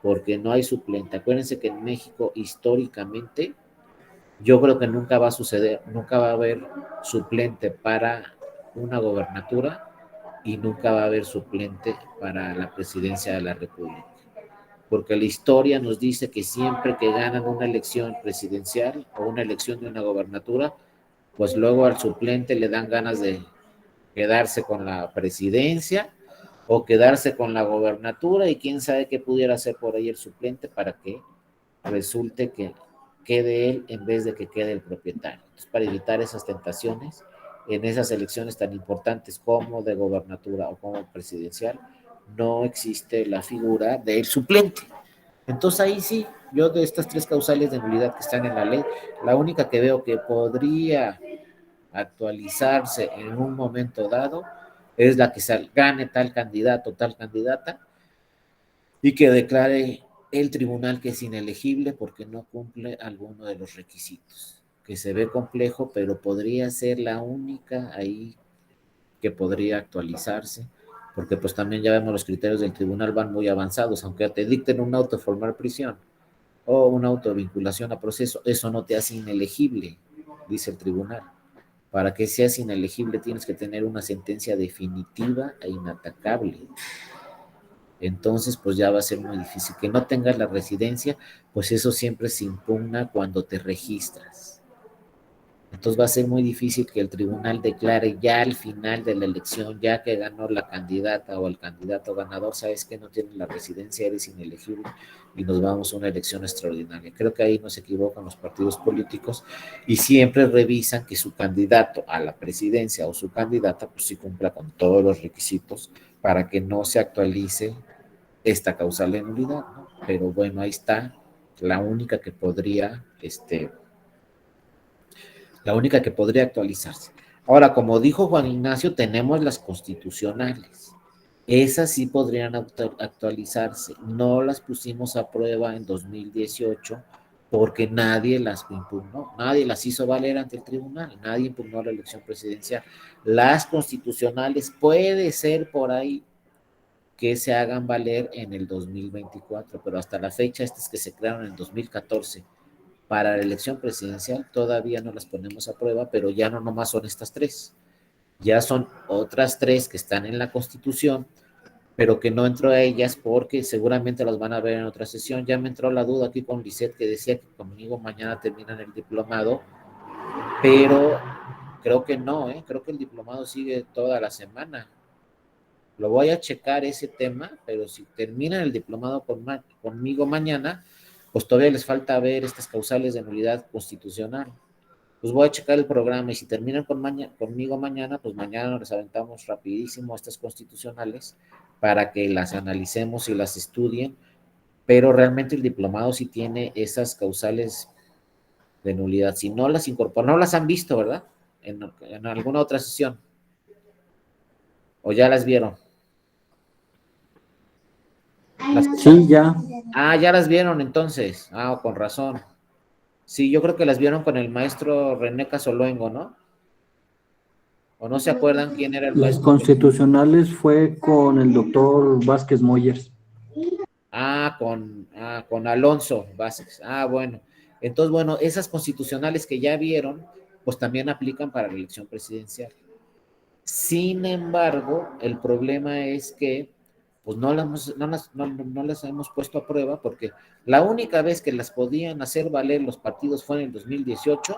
porque no hay suplente. Acuérdense que en México históricamente, yo creo que nunca va a suceder, nunca va a haber suplente para una gobernatura y nunca va a haber suplente para la presidencia de la República. Porque la historia nos dice que siempre que ganan una elección presidencial o una elección de una gobernatura, pues luego al suplente le dan ganas de quedarse con la presidencia o quedarse con la gobernatura y quién sabe qué pudiera hacer por ahí el suplente para que resulte que quede él en vez de que quede el propietario. Entonces, para evitar esas tentaciones, en esas elecciones tan importantes como de gobernatura o como presidencial, no existe la figura del suplente. Entonces ahí sí, yo de estas tres causales de nulidad que están en la ley, la única que veo que podría actualizarse en un momento dado es la que gane tal candidato, tal candidata, y que declare el tribunal que es inelegible porque no cumple alguno de los requisitos, que se ve complejo, pero podría ser la única ahí que podría actualizarse, porque pues también ya vemos los criterios del tribunal van muy avanzados, aunque te dicten un auto de formar prisión o una autovinculación a proceso, eso no te hace inelegible, dice el tribunal. Para que seas inelegible tienes que tener una sentencia definitiva e inatacable. Entonces, pues ya va a ser muy difícil. Que no tengas la residencia, pues eso siempre se impugna cuando te registras. Entonces va a ser muy difícil que el tribunal declare ya al final de la elección, ya que ganó la candidata o el candidato ganador, sabes que no tienes la residencia, eres inelegible y nos vamos a una elección extraordinaria. Creo que ahí no se equivocan los partidos políticos y siempre revisan que su candidato a la presidencia o su candidata pues sí cumpla con todos los requisitos para que no se actualice esta causal de nulidad, ¿no? Pero bueno, ahí está la única que podría, la única que podría actualizarse. Ahora, como dijo Juan Ignacio, tenemos las constitucionales. Esas sí podrían actualizarse. No las pusimos a prueba en 2018 porque nadie las impugnó, nadie las hizo valer ante el tribunal, nadie impugnó la elección presidencial. Las constitucionales puede ser por ahí que se hagan valer en el 2024, pero hasta la fecha estas que se crearon en 2014 para la elección presidencial todavía no las ponemos a prueba, pero ya no nomás son estas tres, ya son otras tres que están en la Constitución, pero que no entró a ellas porque seguramente las van a ver en otra sesión. Ya me entró la duda aquí con Lisette que decía que conmigo mañana terminan el diplomado, pero creo que no, creo que el diplomado sigue toda la semana. Lo voy a checar ese tema, pero si terminan el diplomado conmigo mañana, pues todavía les falta ver estas causales de nulidad constitucional. Pues voy a checar el programa y si terminan conmigo mañana, pues mañana les aventamos rapidísimo estas constitucionales para que las analicemos y las estudien, pero realmente el diplomado sí tiene esas causales de nulidad. Si no las incorporan, no las han visto, ¿verdad? En alguna otra sesión. ¿O ya las vieron? Sí, ya. Ya las vieron entonces. Con razón. Sí, yo creo que las vieron con el maestro René Casoluengo, ¿no? ¿O no se acuerdan quién era el Las maestro? constitucionales fue con el doctor Vázquez Moyers. Con Alonso Vázquez. Bueno. Entonces, bueno, esas constitucionales que ya vieron, pues también aplican para la elección presidencial. Sin embargo, el problema es que pues no las hemos puesto a prueba porque la única vez que las podían hacer valer los partidos fue en el 2018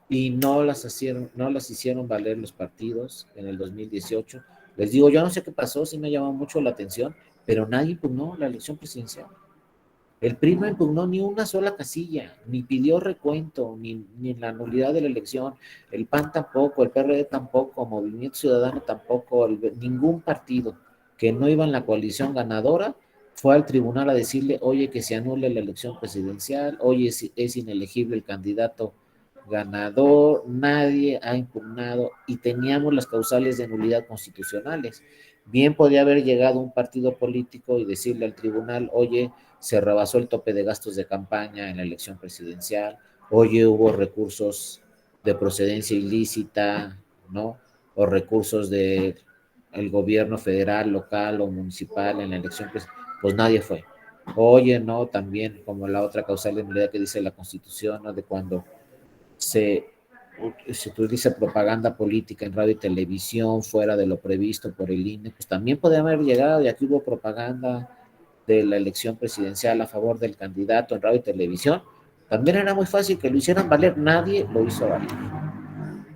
y no las hicieron valer los partidos en el 2018. Les digo, yo no sé qué pasó, sí me llamó mucho la atención, pero nadie impugnó la elección presidencial. El PRI no impugnó ni una sola casilla, ni pidió recuento, ni la nulidad de la elección. El PAN tampoco, el PRD tampoco, Movimiento Ciudadano tampoco, ningún partido que no iba en la coalición ganadora fue al tribunal a decirle, oye, que se anule la elección presidencial, oye, es inelegible el candidato ganador, nadie ha impugnado y teníamos las causales de nulidad constitucionales. Bien podía haber llegado un partido político y decirle al tribunal, oye, se rebasó el tope de gastos de campaña en la elección presidencial, oye, hubo recursos de procedencia ilícita, ¿no? O recursos del gobierno federal, local o municipal en la elección presidencial, pues nadie fue. Oye, no, también como la otra causal de nulidad que dice la Constitución, ¿no? De cuando se utiliza propaganda política en radio y televisión fuera de lo previsto por el INE, pues también podría haber llegado y aquí hubo propaganda de la elección presidencial a favor del candidato en radio y televisión, también era muy fácil que lo hicieran valer, nadie lo hizo valer.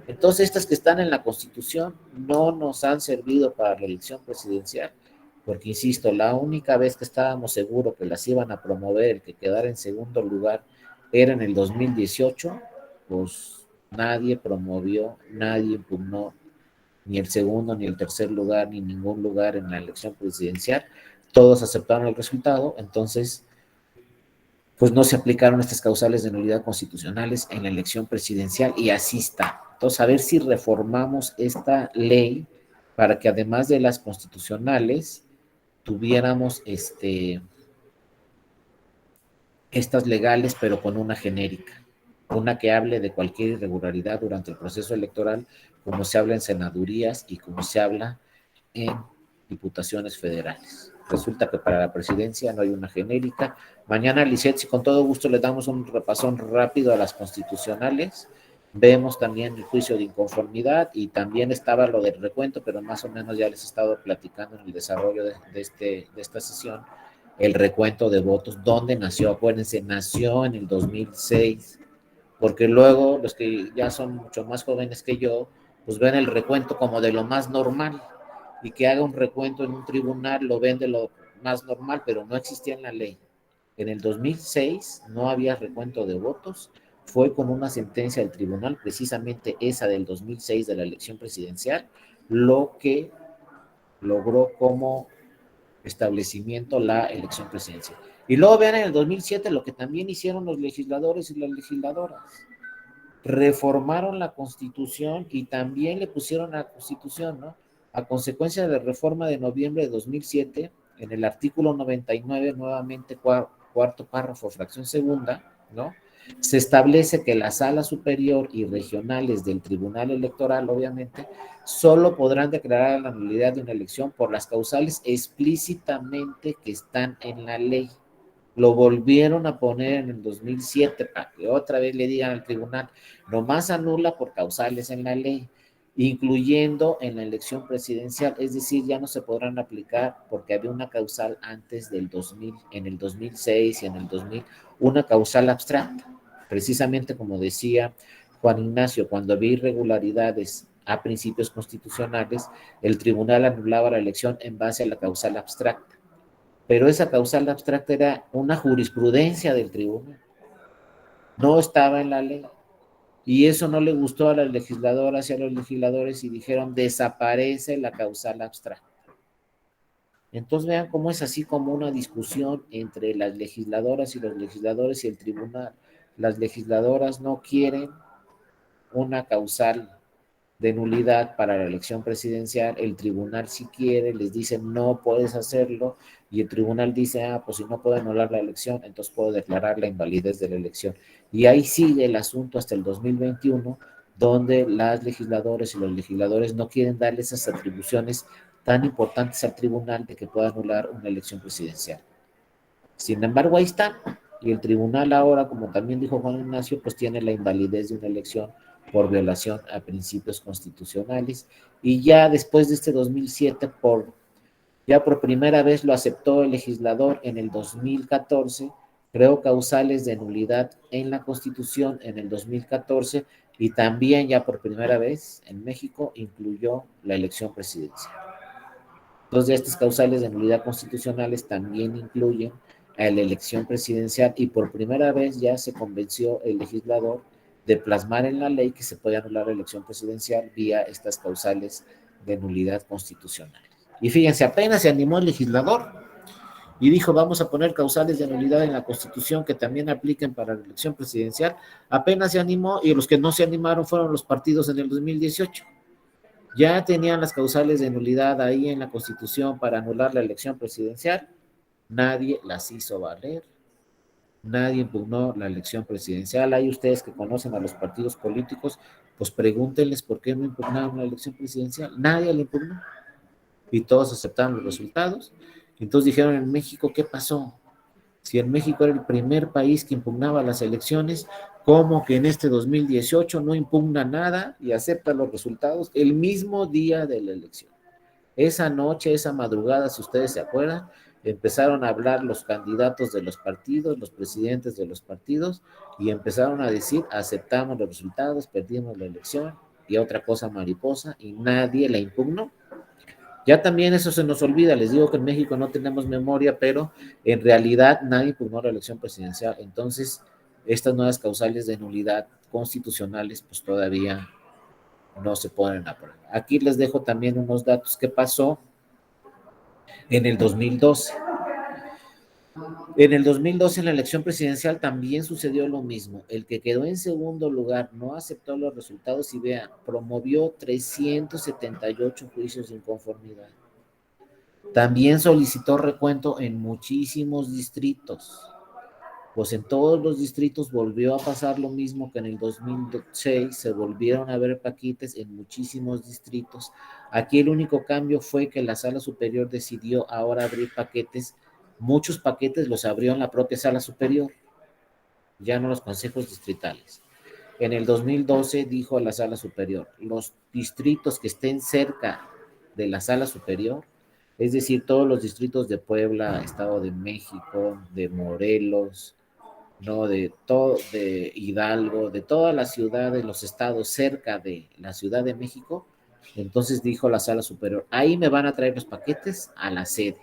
Entonces estas que están en la Constitución no nos han servido para la elección presidencial, porque insisto, la única vez que estábamos seguros que las iban a promover, el que quedara en segundo lugar, era en el 2018, pues nadie promovió, nadie impugnó ni el segundo, ni el tercer lugar, ni ningún lugar en la elección presidencial. Todos aceptaron el resultado, entonces, pues no se aplicaron estas causales de nulidad constitucionales en la elección presidencial y así está. Entonces, a ver si reformamos esta ley para que además de las constitucionales tuviéramos estas legales, pero con una genérica, una que hable de cualquier irregularidad durante el proceso electoral, como se habla en senadurías y como se habla en diputaciones federales. Resulta que para la presidencia no hay una genérica. Mañana, Lisset, si con todo gusto le damos un repasón rápido a las constitucionales, vemos también el juicio de inconformidad y también estaba lo del recuento, pero más o menos ya les he estado platicando en el desarrollo de esta sesión, el recuento de votos, dónde nació, acuérdense, nació en el 2006, porque luego los que ya son mucho más jóvenes que yo, pues ven el recuento como de lo más normal, y que haga un recuento en un tribunal lo ven de lo más normal, pero no existía en la ley. En el 2006 no había recuento de votos, fue con una sentencia del tribunal, precisamente esa del 2006 de la elección presidencial, lo que logró como establecimiento la elección presidencial. Y luego vean en el 2007 lo que también hicieron los legisladores y las legisladoras. Reformaron la Constitución y también le pusieron a la Constitución, ¿no? A consecuencia de la reforma de noviembre de 2007, en el artículo 99, nuevamente cuarto párrafo, fracción segunda, ¿no? Se establece que la Sala Superior y regionales del Tribunal Electoral, obviamente, solo podrán declarar la nulidad de una elección por las causales explícitamente que están en la ley. Lo volvieron a poner en el 2007 para que otra vez le digan al tribunal, nomás anula por causales en la ley, incluyendo en la elección presidencial, es decir, ya no se podrán aplicar porque había una causal antes del 2000, en el 2006 y en el 2000, una causal abstracta, precisamente como decía Juan Ignacio, cuando había irregularidades a principios constitucionales, el tribunal anulaba la elección en base a la causal abstracta, pero esa causal abstracta era una jurisprudencia del tribunal, no estaba en la ley. Y eso no le gustó a las legisladoras y a los legisladores y dijeron, desaparece la causal abstracta. Entonces vean cómo es así como una discusión entre las legisladoras y los legisladores y el tribunal. Las legisladoras no quieren una causal de nulidad para la elección presidencial, el tribunal si quiere les dice no puedes hacerlo y el tribunal dice, pues si no puedo anular la elección, entonces puedo declarar la invalidez de la elección. Y ahí sigue el asunto hasta el 2021, donde las legisladoras y los legisladores no quieren darle esas atribuciones tan importantes al tribunal de que pueda anular una elección presidencial. Sin embargo, ahí están. Y el tribunal ahora, como también dijo Juan Ignacio, pues tiene la invalidez de una elección por violación a principios constitucionales. Y ya después de este 2007, ya por primera vez lo aceptó el legislador en el 2014, creó causales de nulidad en la Constitución en el 2014 y también ya por primera vez en México incluyó la elección presidencial. Dos de estas causales de nulidad constitucionales también incluyen a la elección presidencial y por primera vez ya se convenció el legislador de plasmar en la ley que se puede anular la elección presidencial vía estas causales de nulidad constitucional. Y fíjense, apenas se animó el legislador y dijo, vamos a poner causales de nulidad en la Constitución que también apliquen para la elección presidencial, apenas se animó y los que no se animaron fueron los partidos en el 2018. Ya tenían las causales de nulidad ahí en la Constitución para anular la elección presidencial, nadie las hizo valer, nadie impugnó la elección presidencial. Hay ustedes que conocen a los partidos políticos, pues pregúntenles por qué no impugnaron la elección presidencial, nadie la impugnó y todos aceptaron los resultados. Entonces dijeron en México, ¿qué pasó? Si en México era el primer país que impugnaba las elecciones, ¿cómo que en este 2018 no impugna nada y acepta los resultados el mismo día de la elección? Esa noche, esa madrugada, si ustedes se acuerdan, empezaron a hablar los candidatos de los partidos, los presidentes de los partidos, y empezaron a decir, aceptamos los resultados, perdimos la elección, y otra cosa mariposa, y nadie la impugnó. Ya también eso se nos olvida, les digo que en México no tenemos memoria, pero en realidad nadie impugnó la elección presidencial. Entonces, estas nuevas causales de nulidad constitucionales, pues todavía no se ponen a prueba. Aquí les dejo también unos datos que pasó en el 2012. En el 2012, en la elección presidencial, también sucedió lo mismo. El que quedó en segundo lugar no aceptó los resultados y vean, promovió 378 juicios de inconformidad. También solicitó recuento en muchísimos distritos. Pues en todos los distritos volvió a pasar lo mismo que en el 2006, se volvieron a ver paquetes en muchísimos distritos. Aquí el único cambio fue que la Sala Superior decidió ahora abrir paquetes. Muchos paquetes los abrió en la propia Sala Superior, ya no los consejos distritales. En el 2012 dijo la Sala Superior, los distritos que estén cerca de la Sala Superior, es decir, todos los distritos de Puebla, Estado de México, de Morelos, no, de Hidalgo, de todas las ciudades, los estados cerca de la Ciudad de México, entonces dijo la Sala Superior, ahí me van a traer los paquetes a la sede,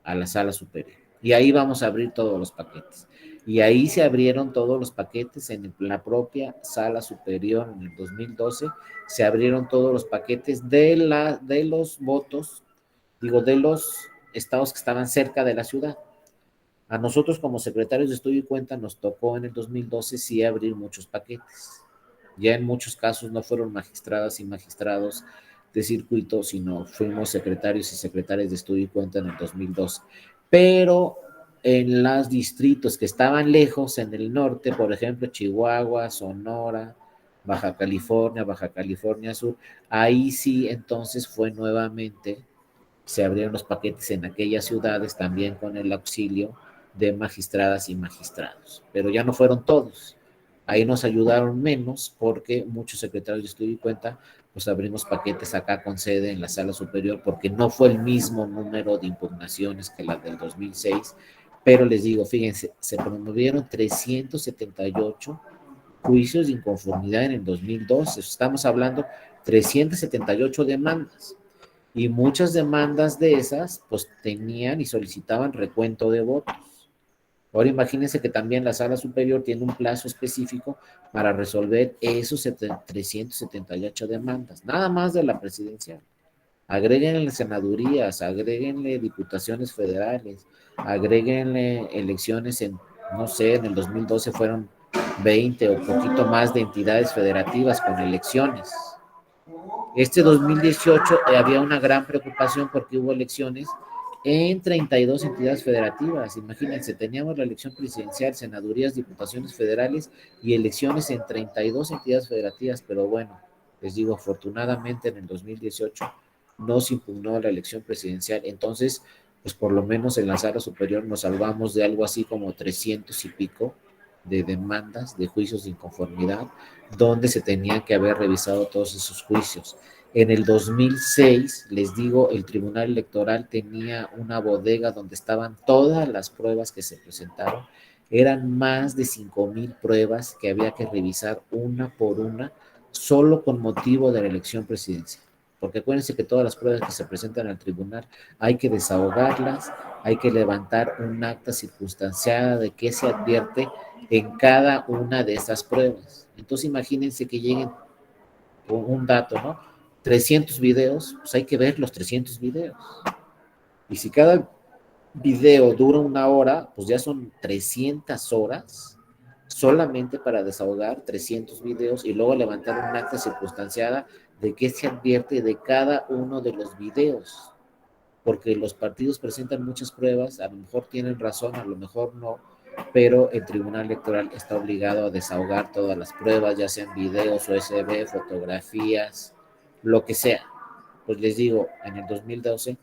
a la Sala Superior, y ahí vamos a abrir todos los paquetes. Y ahí se abrieron todos los paquetes en la propia Sala Superior en el 2012, se abrieron todos los paquetes de los votos, de los estados que estaban cerca de la ciudad. A nosotros como secretarios de estudio y cuenta nos tocó en el 2012 sí abrir muchos paquetes. Ya en muchos casos no fueron magistradas y magistrados de circuito, sino fuimos secretarios y secretarias de estudio y cuenta en el 2012. Pero en los distritos que estaban lejos, en el norte, por ejemplo, Chihuahua, Sonora, Baja California Sur, ahí sí entonces fue nuevamente, se abrieron los paquetes en aquellas ciudades también con el auxilio de magistradas y magistrados, pero ya no fueron todos. Ahí nos ayudaron menos porque muchos secretarios de estudio y cuenta, pues abrimos paquetes acá con sede en la Sala Superior porque no fue el mismo número de impugnaciones que la del 2006, pero les digo, fíjense, se promovieron 378 juicios de inconformidad en el 2012, estamos hablando 378 demandas. Y muchas demandas de esas, pues tenían y solicitaban recuento de votos. Ahora imagínense que también la Sala Superior tiene un plazo específico para resolver esos 378 demandas, nada más de la presidencial. Agréguenle senadurías, agréguenle diputaciones federales, agréguenle elecciones no sé, en el 2012 fueron 20 o poquito más de entidades federativas con elecciones. Este 2018 había una gran preocupación porque hubo elecciones en 32 entidades federativas. Imagínense, teníamos la elección presidencial, senadurías, diputaciones federales y elecciones en 32 entidades federativas, pero bueno, les digo, afortunadamente en el 2018 no se impugnó la elección presidencial, entonces, pues por lo menos en la sala superior nos salvamos de algo así como 300 y pico de demandas, de juicios de inconformidad, donde se tenían que haber revisado todos esos juicios. En el 2006, les digo, el Tribunal Electoral tenía una bodega donde estaban todas las pruebas que se presentaron. Eran más de 5,000 pruebas que había que revisar una por una, solo con motivo de la elección presidencial. Porque acuérdense que todas las pruebas que se presentan al tribunal hay que desahogarlas, hay que levantar un acta circunstanciada de qué se advierte en cada una de esas pruebas. Entonces imagínense que lleguen con un dato, ¿no? 300 videos, pues hay que ver los 300 videos. Y si cada video dura 1 hora, pues ya son 300 horas solamente para desahogar 300 videos y luego levantar un acta circunstanciada de qué se advierte de cada uno de los videos. Porque los partidos presentan muchas pruebas, a lo mejor tienen razón, a lo mejor no, pero el Tribunal Electoral está obligado a desahogar todas las pruebas, ya sean videos, USB, fotografías, lo que sea. Pues les digo, en el 2012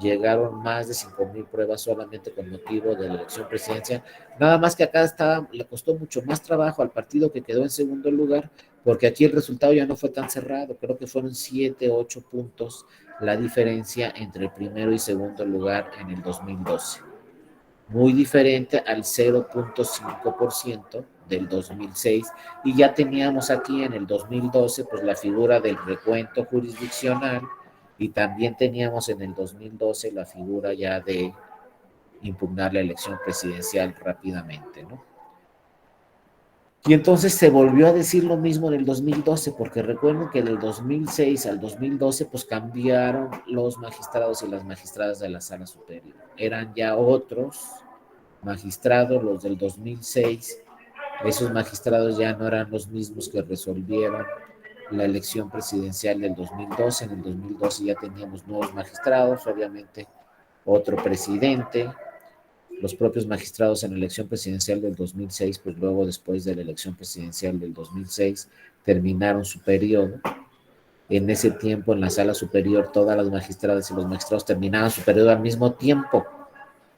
llegaron más de 5,000 pruebas solamente con motivo de la elección presidencial. Nada más que acá le costó mucho más trabajo al partido que quedó en segundo lugar, porque aquí el resultado ya no fue tan cerrado. Creo que fueron 7, 8 puntos la diferencia entre el primero y segundo lugar en el 2012. Muy diferente al 0,5% del 2006, y ya teníamos aquí en el 2012 pues la figura del recuento jurisdiccional, y también teníamos en el 2012 la figura ya de impugnar la elección presidencial rápidamente, ¿no? Y entonces se volvió a decir lo mismo en el 2012, porque recuerden que del 2006 al 2012 pues cambiaron los magistrados y las magistradas de la sala superior. Eran ya otros magistrados, los del 2006. Esos magistrados ya no eran los mismos que resolvieron la elección presidencial del 2012. En el 2012 ya teníamos nuevos magistrados, obviamente otro presidente. Los propios magistrados en la elección presidencial del 2006, pues luego después de la elección presidencial del 2006, terminaron su periodo. En ese tiempo, en la sala superior, todas las magistradas y los magistrados terminaban su periodo al mismo tiempo,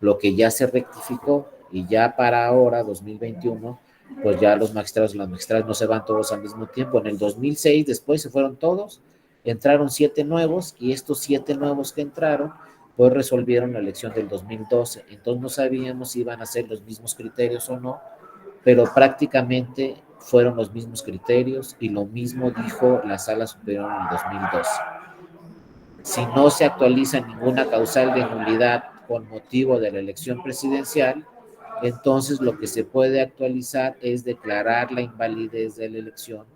lo que ya se rectificó, y ya para ahora, 2021, pues ya los magistrados y las magistradas no se van todos al mismo tiempo. En el 2006, después se fueron todos, entraron 7 nuevos, y estos 7 nuevos que entraron, pues resolvieron la elección del 2012. Entonces no sabíamos si iban a ser los mismos criterios o no, pero prácticamente fueron los mismos criterios, y lo mismo dijo la Sala Superior en el 2012. Si no se actualiza ninguna causal de nulidad con motivo de la elección presidencial, entonces lo que se puede actualizar es declarar la invalidez de la elección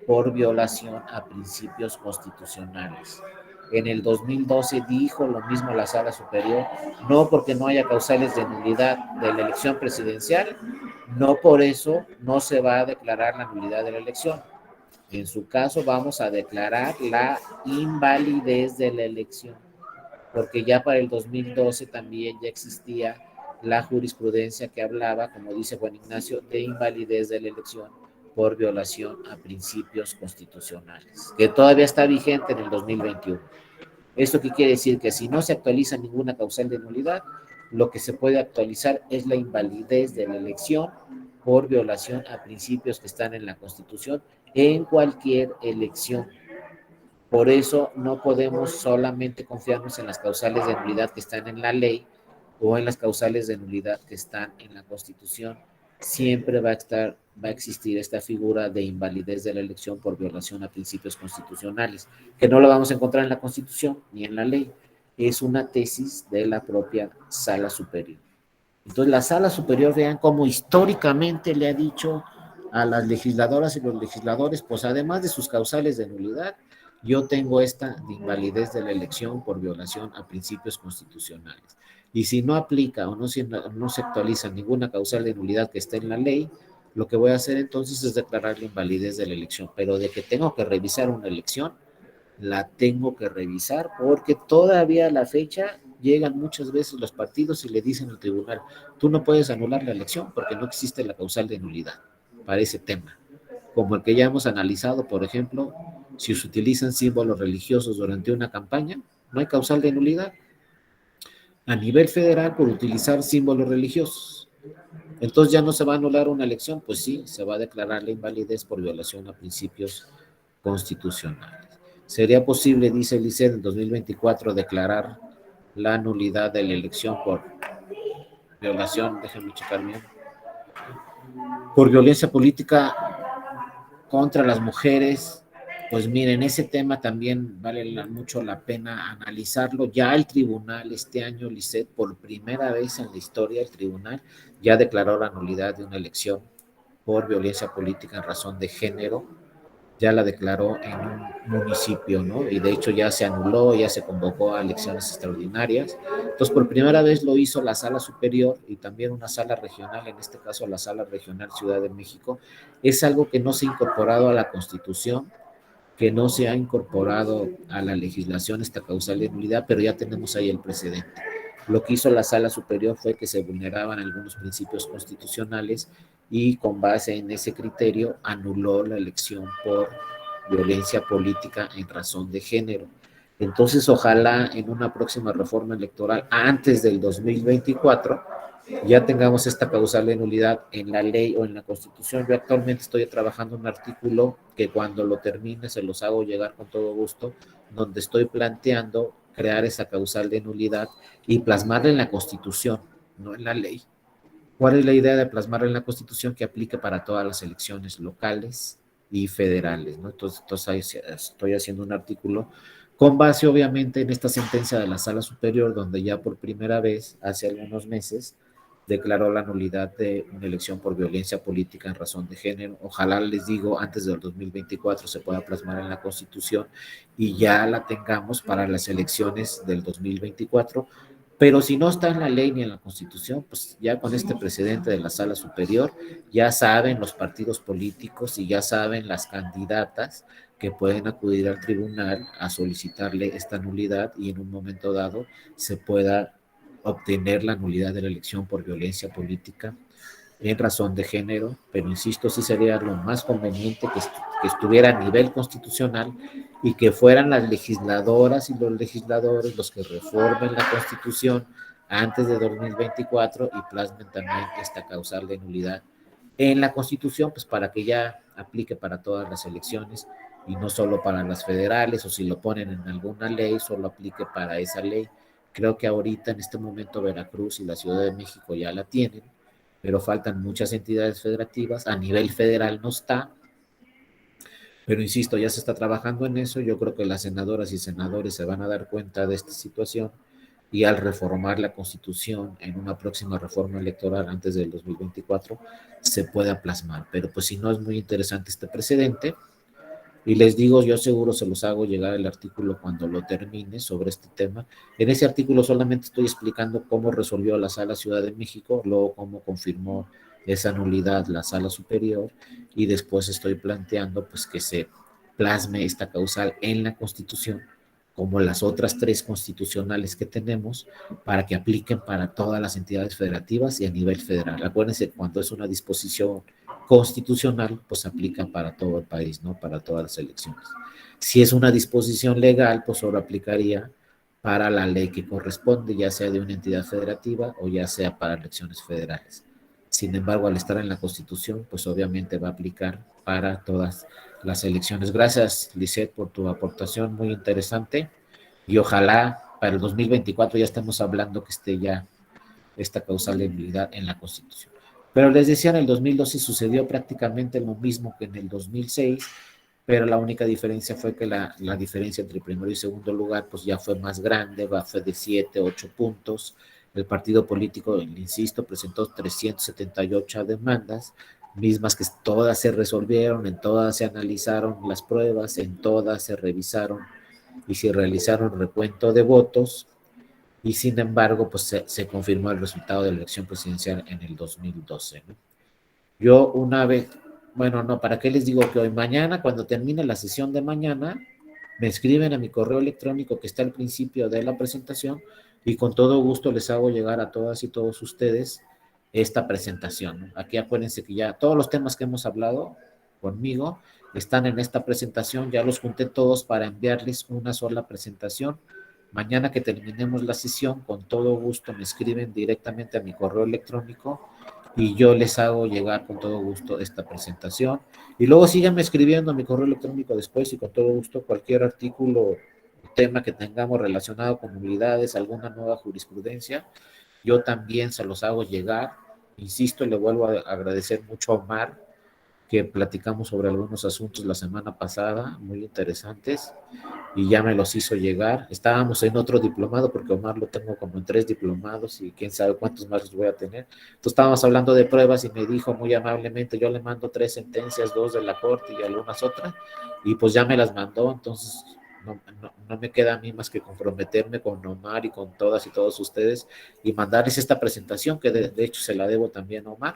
por violación a principios constitucionales. En el 2012 dijo lo mismo la Sala Superior: no porque no haya causales de nulidad de la elección presidencial, no por eso no se va a declarar la nulidad de la elección. En su caso vamos a declarar la invalidez de la elección, porque ya para el 2012 también ya existía la jurisprudencia que hablaba, como dice Juan Ignacio, de invalidez de la elección por violación a principios constitucionales, que todavía está vigente en el 2021. ¿Esto qué quiere decir? Que si no se actualiza ninguna causal de nulidad, lo que se puede actualizar es la invalidez de la elección por violación a principios que están en la Constitución en cualquier elección. Por eso no podemos solamente confiarnos en las causales de nulidad que están en la ley o en las causales de nulidad que están en la Constitución. Siempre va a existir esta figura de invalidez de la elección por violación a principios constitucionales, que no lo vamos a encontrar en la Constitución ni en la ley. Es una tesis de la propia Sala Superior. Entonces, la Sala Superior, vean cómo históricamente le ha dicho a las legisladoras y los legisladores, pues además de sus causales de nulidad, yo tengo esta de invalidez de la elección por violación a principios constitucionales. Y si no aplica o no se actualiza ninguna causal de nulidad que esté en la ley, lo que voy a hacer entonces es declarar la invalidez de la elección. Pero de que tengo que revisar una elección, la tengo que revisar porque todavía a la fecha llegan muchas veces los partidos y le dicen al tribunal, tú no puedes anular la elección porque no existe la causal de nulidad para ese tema. Como el que ya hemos analizado, por ejemplo, si se utilizan símbolos religiosos durante una campaña, no hay causal de nulidad a nivel federal por utilizar símbolos religiosos. Entonces ya no se va a anular una elección, pues sí, se va a declarar la invalidez por violación a principios constitucionales. ¿Sería posible, dice el ICED, en 2024 declarar la nulidad de la elección por violación, déjenme checar bien, por violencia política contra las mujeres? Pues miren, ese tema también vale mucho la pena analizarlo. Ya el tribunal este año, Lisset, por primera vez en la historia, el tribunal ya declaró la nulidad de una elección por violencia política en razón de género, ya la declaró en un municipio, ¿no? Y de hecho ya se anuló, ya se convocó a elecciones extraordinarias. Entonces, por primera vez lo hizo la Sala Superior y también una sala regional, en este caso la Sala Regional Ciudad de México. Es algo que no se ha incorporado a la Constitución, que no se ha incorporado a la legislación esta causal de nulidad, pero ya tenemos ahí el precedente. Lo que hizo la Sala Superior fue que se vulneraban algunos principios constitucionales y con base en ese criterio anuló la elección por violencia política en razón de género. Entonces, ojalá en una próxima reforma electoral antes del 2024 ya tengamos esta causal de nulidad en la ley o en la Constitución. Yo actualmente estoy trabajando un artículo que cuando lo termine se los hago llegar con todo gusto, donde estoy planteando crear esa causal de nulidad y plasmarla en la Constitución, no en la ley. ¿Cuál es la idea de plasmarla en la Constitución? Que aplique para todas las elecciones locales y federales, ¿no? Entonces estoy haciendo un artículo con base obviamente en esta sentencia de la Sala Superior, donde ya por primera vez, hace algunos meses, declaró la nulidad de una elección por violencia política en razón de género. Ojalá, les digo, antes del 2024 se pueda plasmar en la Constitución y ya la tengamos para las elecciones del 2024. Pero si no está en la ley ni en la Constitución, pues ya con este precedente de la Sala Superior, ya saben los partidos políticos y ya saben las candidatas que pueden acudir al tribunal a solicitarle esta nulidad y en un momento dado se pueda obtener la nulidad de la elección por violencia política en razón de género, pero insisto, sí sería lo más conveniente que estuviera a nivel constitucional y que fueran las legisladoras y los legisladores los que reformen la Constitución antes de 2024 y plasmen también esta causal de nulidad en la Constitución, pues para que ya aplique para todas las elecciones y no solo para las federales, o si lo ponen en alguna ley, solo aplique para esa ley. Creo que ahorita en este momento Veracruz y la Ciudad de México ya la tienen, pero faltan muchas entidades federativas, a nivel federal no está, pero insisto, ya se está trabajando en eso. Yo creo que las senadoras y senadores se van a dar cuenta de esta situación y al reformar la Constitución en una próxima reforma electoral antes del 2024 se pueda plasmar. Pero pues si no, es muy interesante este precedente y les digo, yo seguro se los hago llegar el artículo cuando lo termine sobre este tema. En ese artículo solamente estoy explicando cómo resolvió la Sala Ciudad de México, luego cómo confirmó esa nulidad la Sala Superior y después estoy planteando pues que se plasme esta causal en la Constitución como las otras tres constitucionales que tenemos para que apliquen para todas las entidades federativas y a nivel federal. Acuérdense, cuando es una disposición constitucional, pues aplica para todo el país, ¿no? Para todas las elecciones. Si es una disposición legal, pues solo aplicaría para la ley que corresponde, ya sea de una entidad federativa o ya sea para elecciones federales. Sin embargo, al estar en la Constitución, pues obviamente va a aplicar para todas las elecciones. Gracias, Lisset, por tu aportación muy interesante y ojalá para el 2024 ya estemos hablando que esté ya esta causal de nulidad en la Constitución. Pero les decía, en el 2012 sucedió prácticamente lo mismo que en el 2006, pero la única diferencia fue que la diferencia entre primero y segundo lugar pues ya fue más grande, fue de 7, 8 puntos. El partido político, insisto, presentó 378 demandas, mismas que todas se resolvieron, en todas se analizaron las pruebas, en todas se revisaron y se realizaron recuento de votos y sin embargo pues se confirmó el resultado de la elección presidencial en el 2012, ¿no? Yo una vez, bueno, no, ¿para qué les digo que hoy? Mañana, cuando termine la sesión de mañana, me escriben a mi correo electrónico que está al principio de la presentación y con todo gusto les hago llegar a todas y todos ustedes esta presentación, ¿no? Aquí acuérdense que ya todos los temas que hemos hablado conmigo están en esta presentación, ya los junté todos para enviarles una sola presentación. Mañana que terminemos la sesión, con todo gusto me escriben directamente a mi correo electrónico y yo les hago llegar con todo gusto esta presentación. Y luego síganme escribiendo a mi correo electrónico después y con todo gusto cualquier artículo o tema que tengamos relacionado con nulidades, alguna nueva jurisprudencia, yo también se los hago llegar. Insisto, le vuelvo a agradecer mucho a Omar, que platicamos sobre algunos asuntos la semana pasada, muy interesantes, y ya me los hizo llegar. Estábamos en otro diplomado, porque Omar lo tengo como en 3 diplomados y quién sabe cuántos más los voy a tener. Entonces estábamos hablando de pruebas y me dijo muy amablemente, yo le mando 3 sentencias, 2 de la corte y algunas otras, y pues ya me las mandó. Entonces no me queda a mí más que comprometerme con Omar y con todas y todos ustedes y mandarles esta presentación, que de hecho se la debo también a Omar.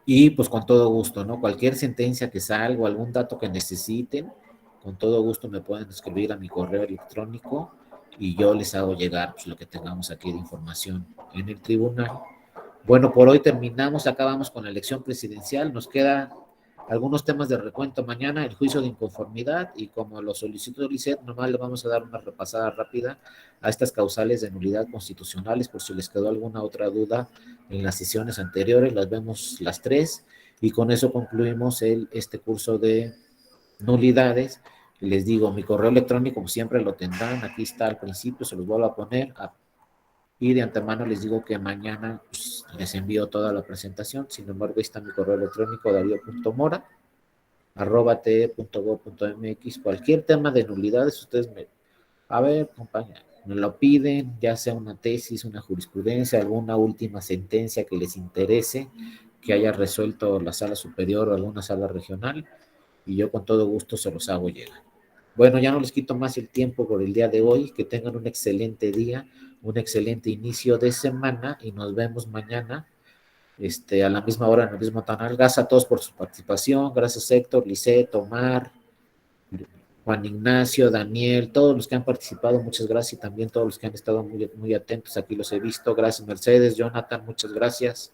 Y pues con todo gusto, ¿no? Cualquier sentencia que salga o algún dato que necesiten, con todo gusto me pueden escribir a mi correo electrónico y yo les hago llegar pues, lo que tengamos aquí de información en el tribunal. Bueno, por hoy terminamos, acabamos con la elección presidencial, nos quedan algunos temas de recuento mañana, el juicio de inconformidad, y como lo solicitó Lisset, nomás le vamos a dar una repasada rápida a estas causales de nulidad constitucionales, por si les quedó alguna otra duda en las sesiones anteriores, las vemos las 3, y con eso concluimos este curso de nulidades. Les digo, mi correo electrónico, como siempre, lo tendrán, aquí está al principio, se los vuelvo a poner, y de antemano les digo que mañana pues, les envío toda la presentación. Sin embargo, ahí está mi correo electrónico, dario.mora@te.gov.mx. Cualquier tema de nulidades, ustedes a ver, compañero, me lo piden, ya sea una tesis, una jurisprudencia, alguna última sentencia que les interese, que haya resuelto la sala superior o alguna sala regional, y yo con todo gusto se los hago llegar. Bueno, ya no les quito más el tiempo por el día de hoy, que tengan un excelente día, un excelente inicio de semana, y nos vemos mañana a la misma hora en el mismo canal. Gracias a todos por su participación, gracias Héctor, Lisset, Omar, Juan Ignacio, Daniel, todos los que han participado, muchas gracias, y también todos los que han estado muy, muy atentos, aquí los he visto. Gracias Mercedes, Jonathan, muchas gracias.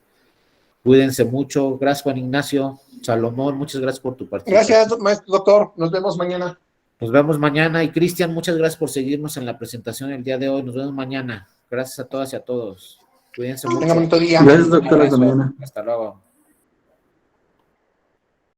Cuídense mucho. Gracias Juan Ignacio, Salomón, muchas gracias por tu participación. Gracias, maestro doctor. Nos vemos mañana. Nos vemos mañana. Y Cristian, muchas gracias por seguirnos en la presentación el día de hoy. Nos vemos mañana. Gracias a todas y a todos. Cuídense mucho. Tenga bonito día. Gracias, doctor. Hasta mañana. Hasta luego.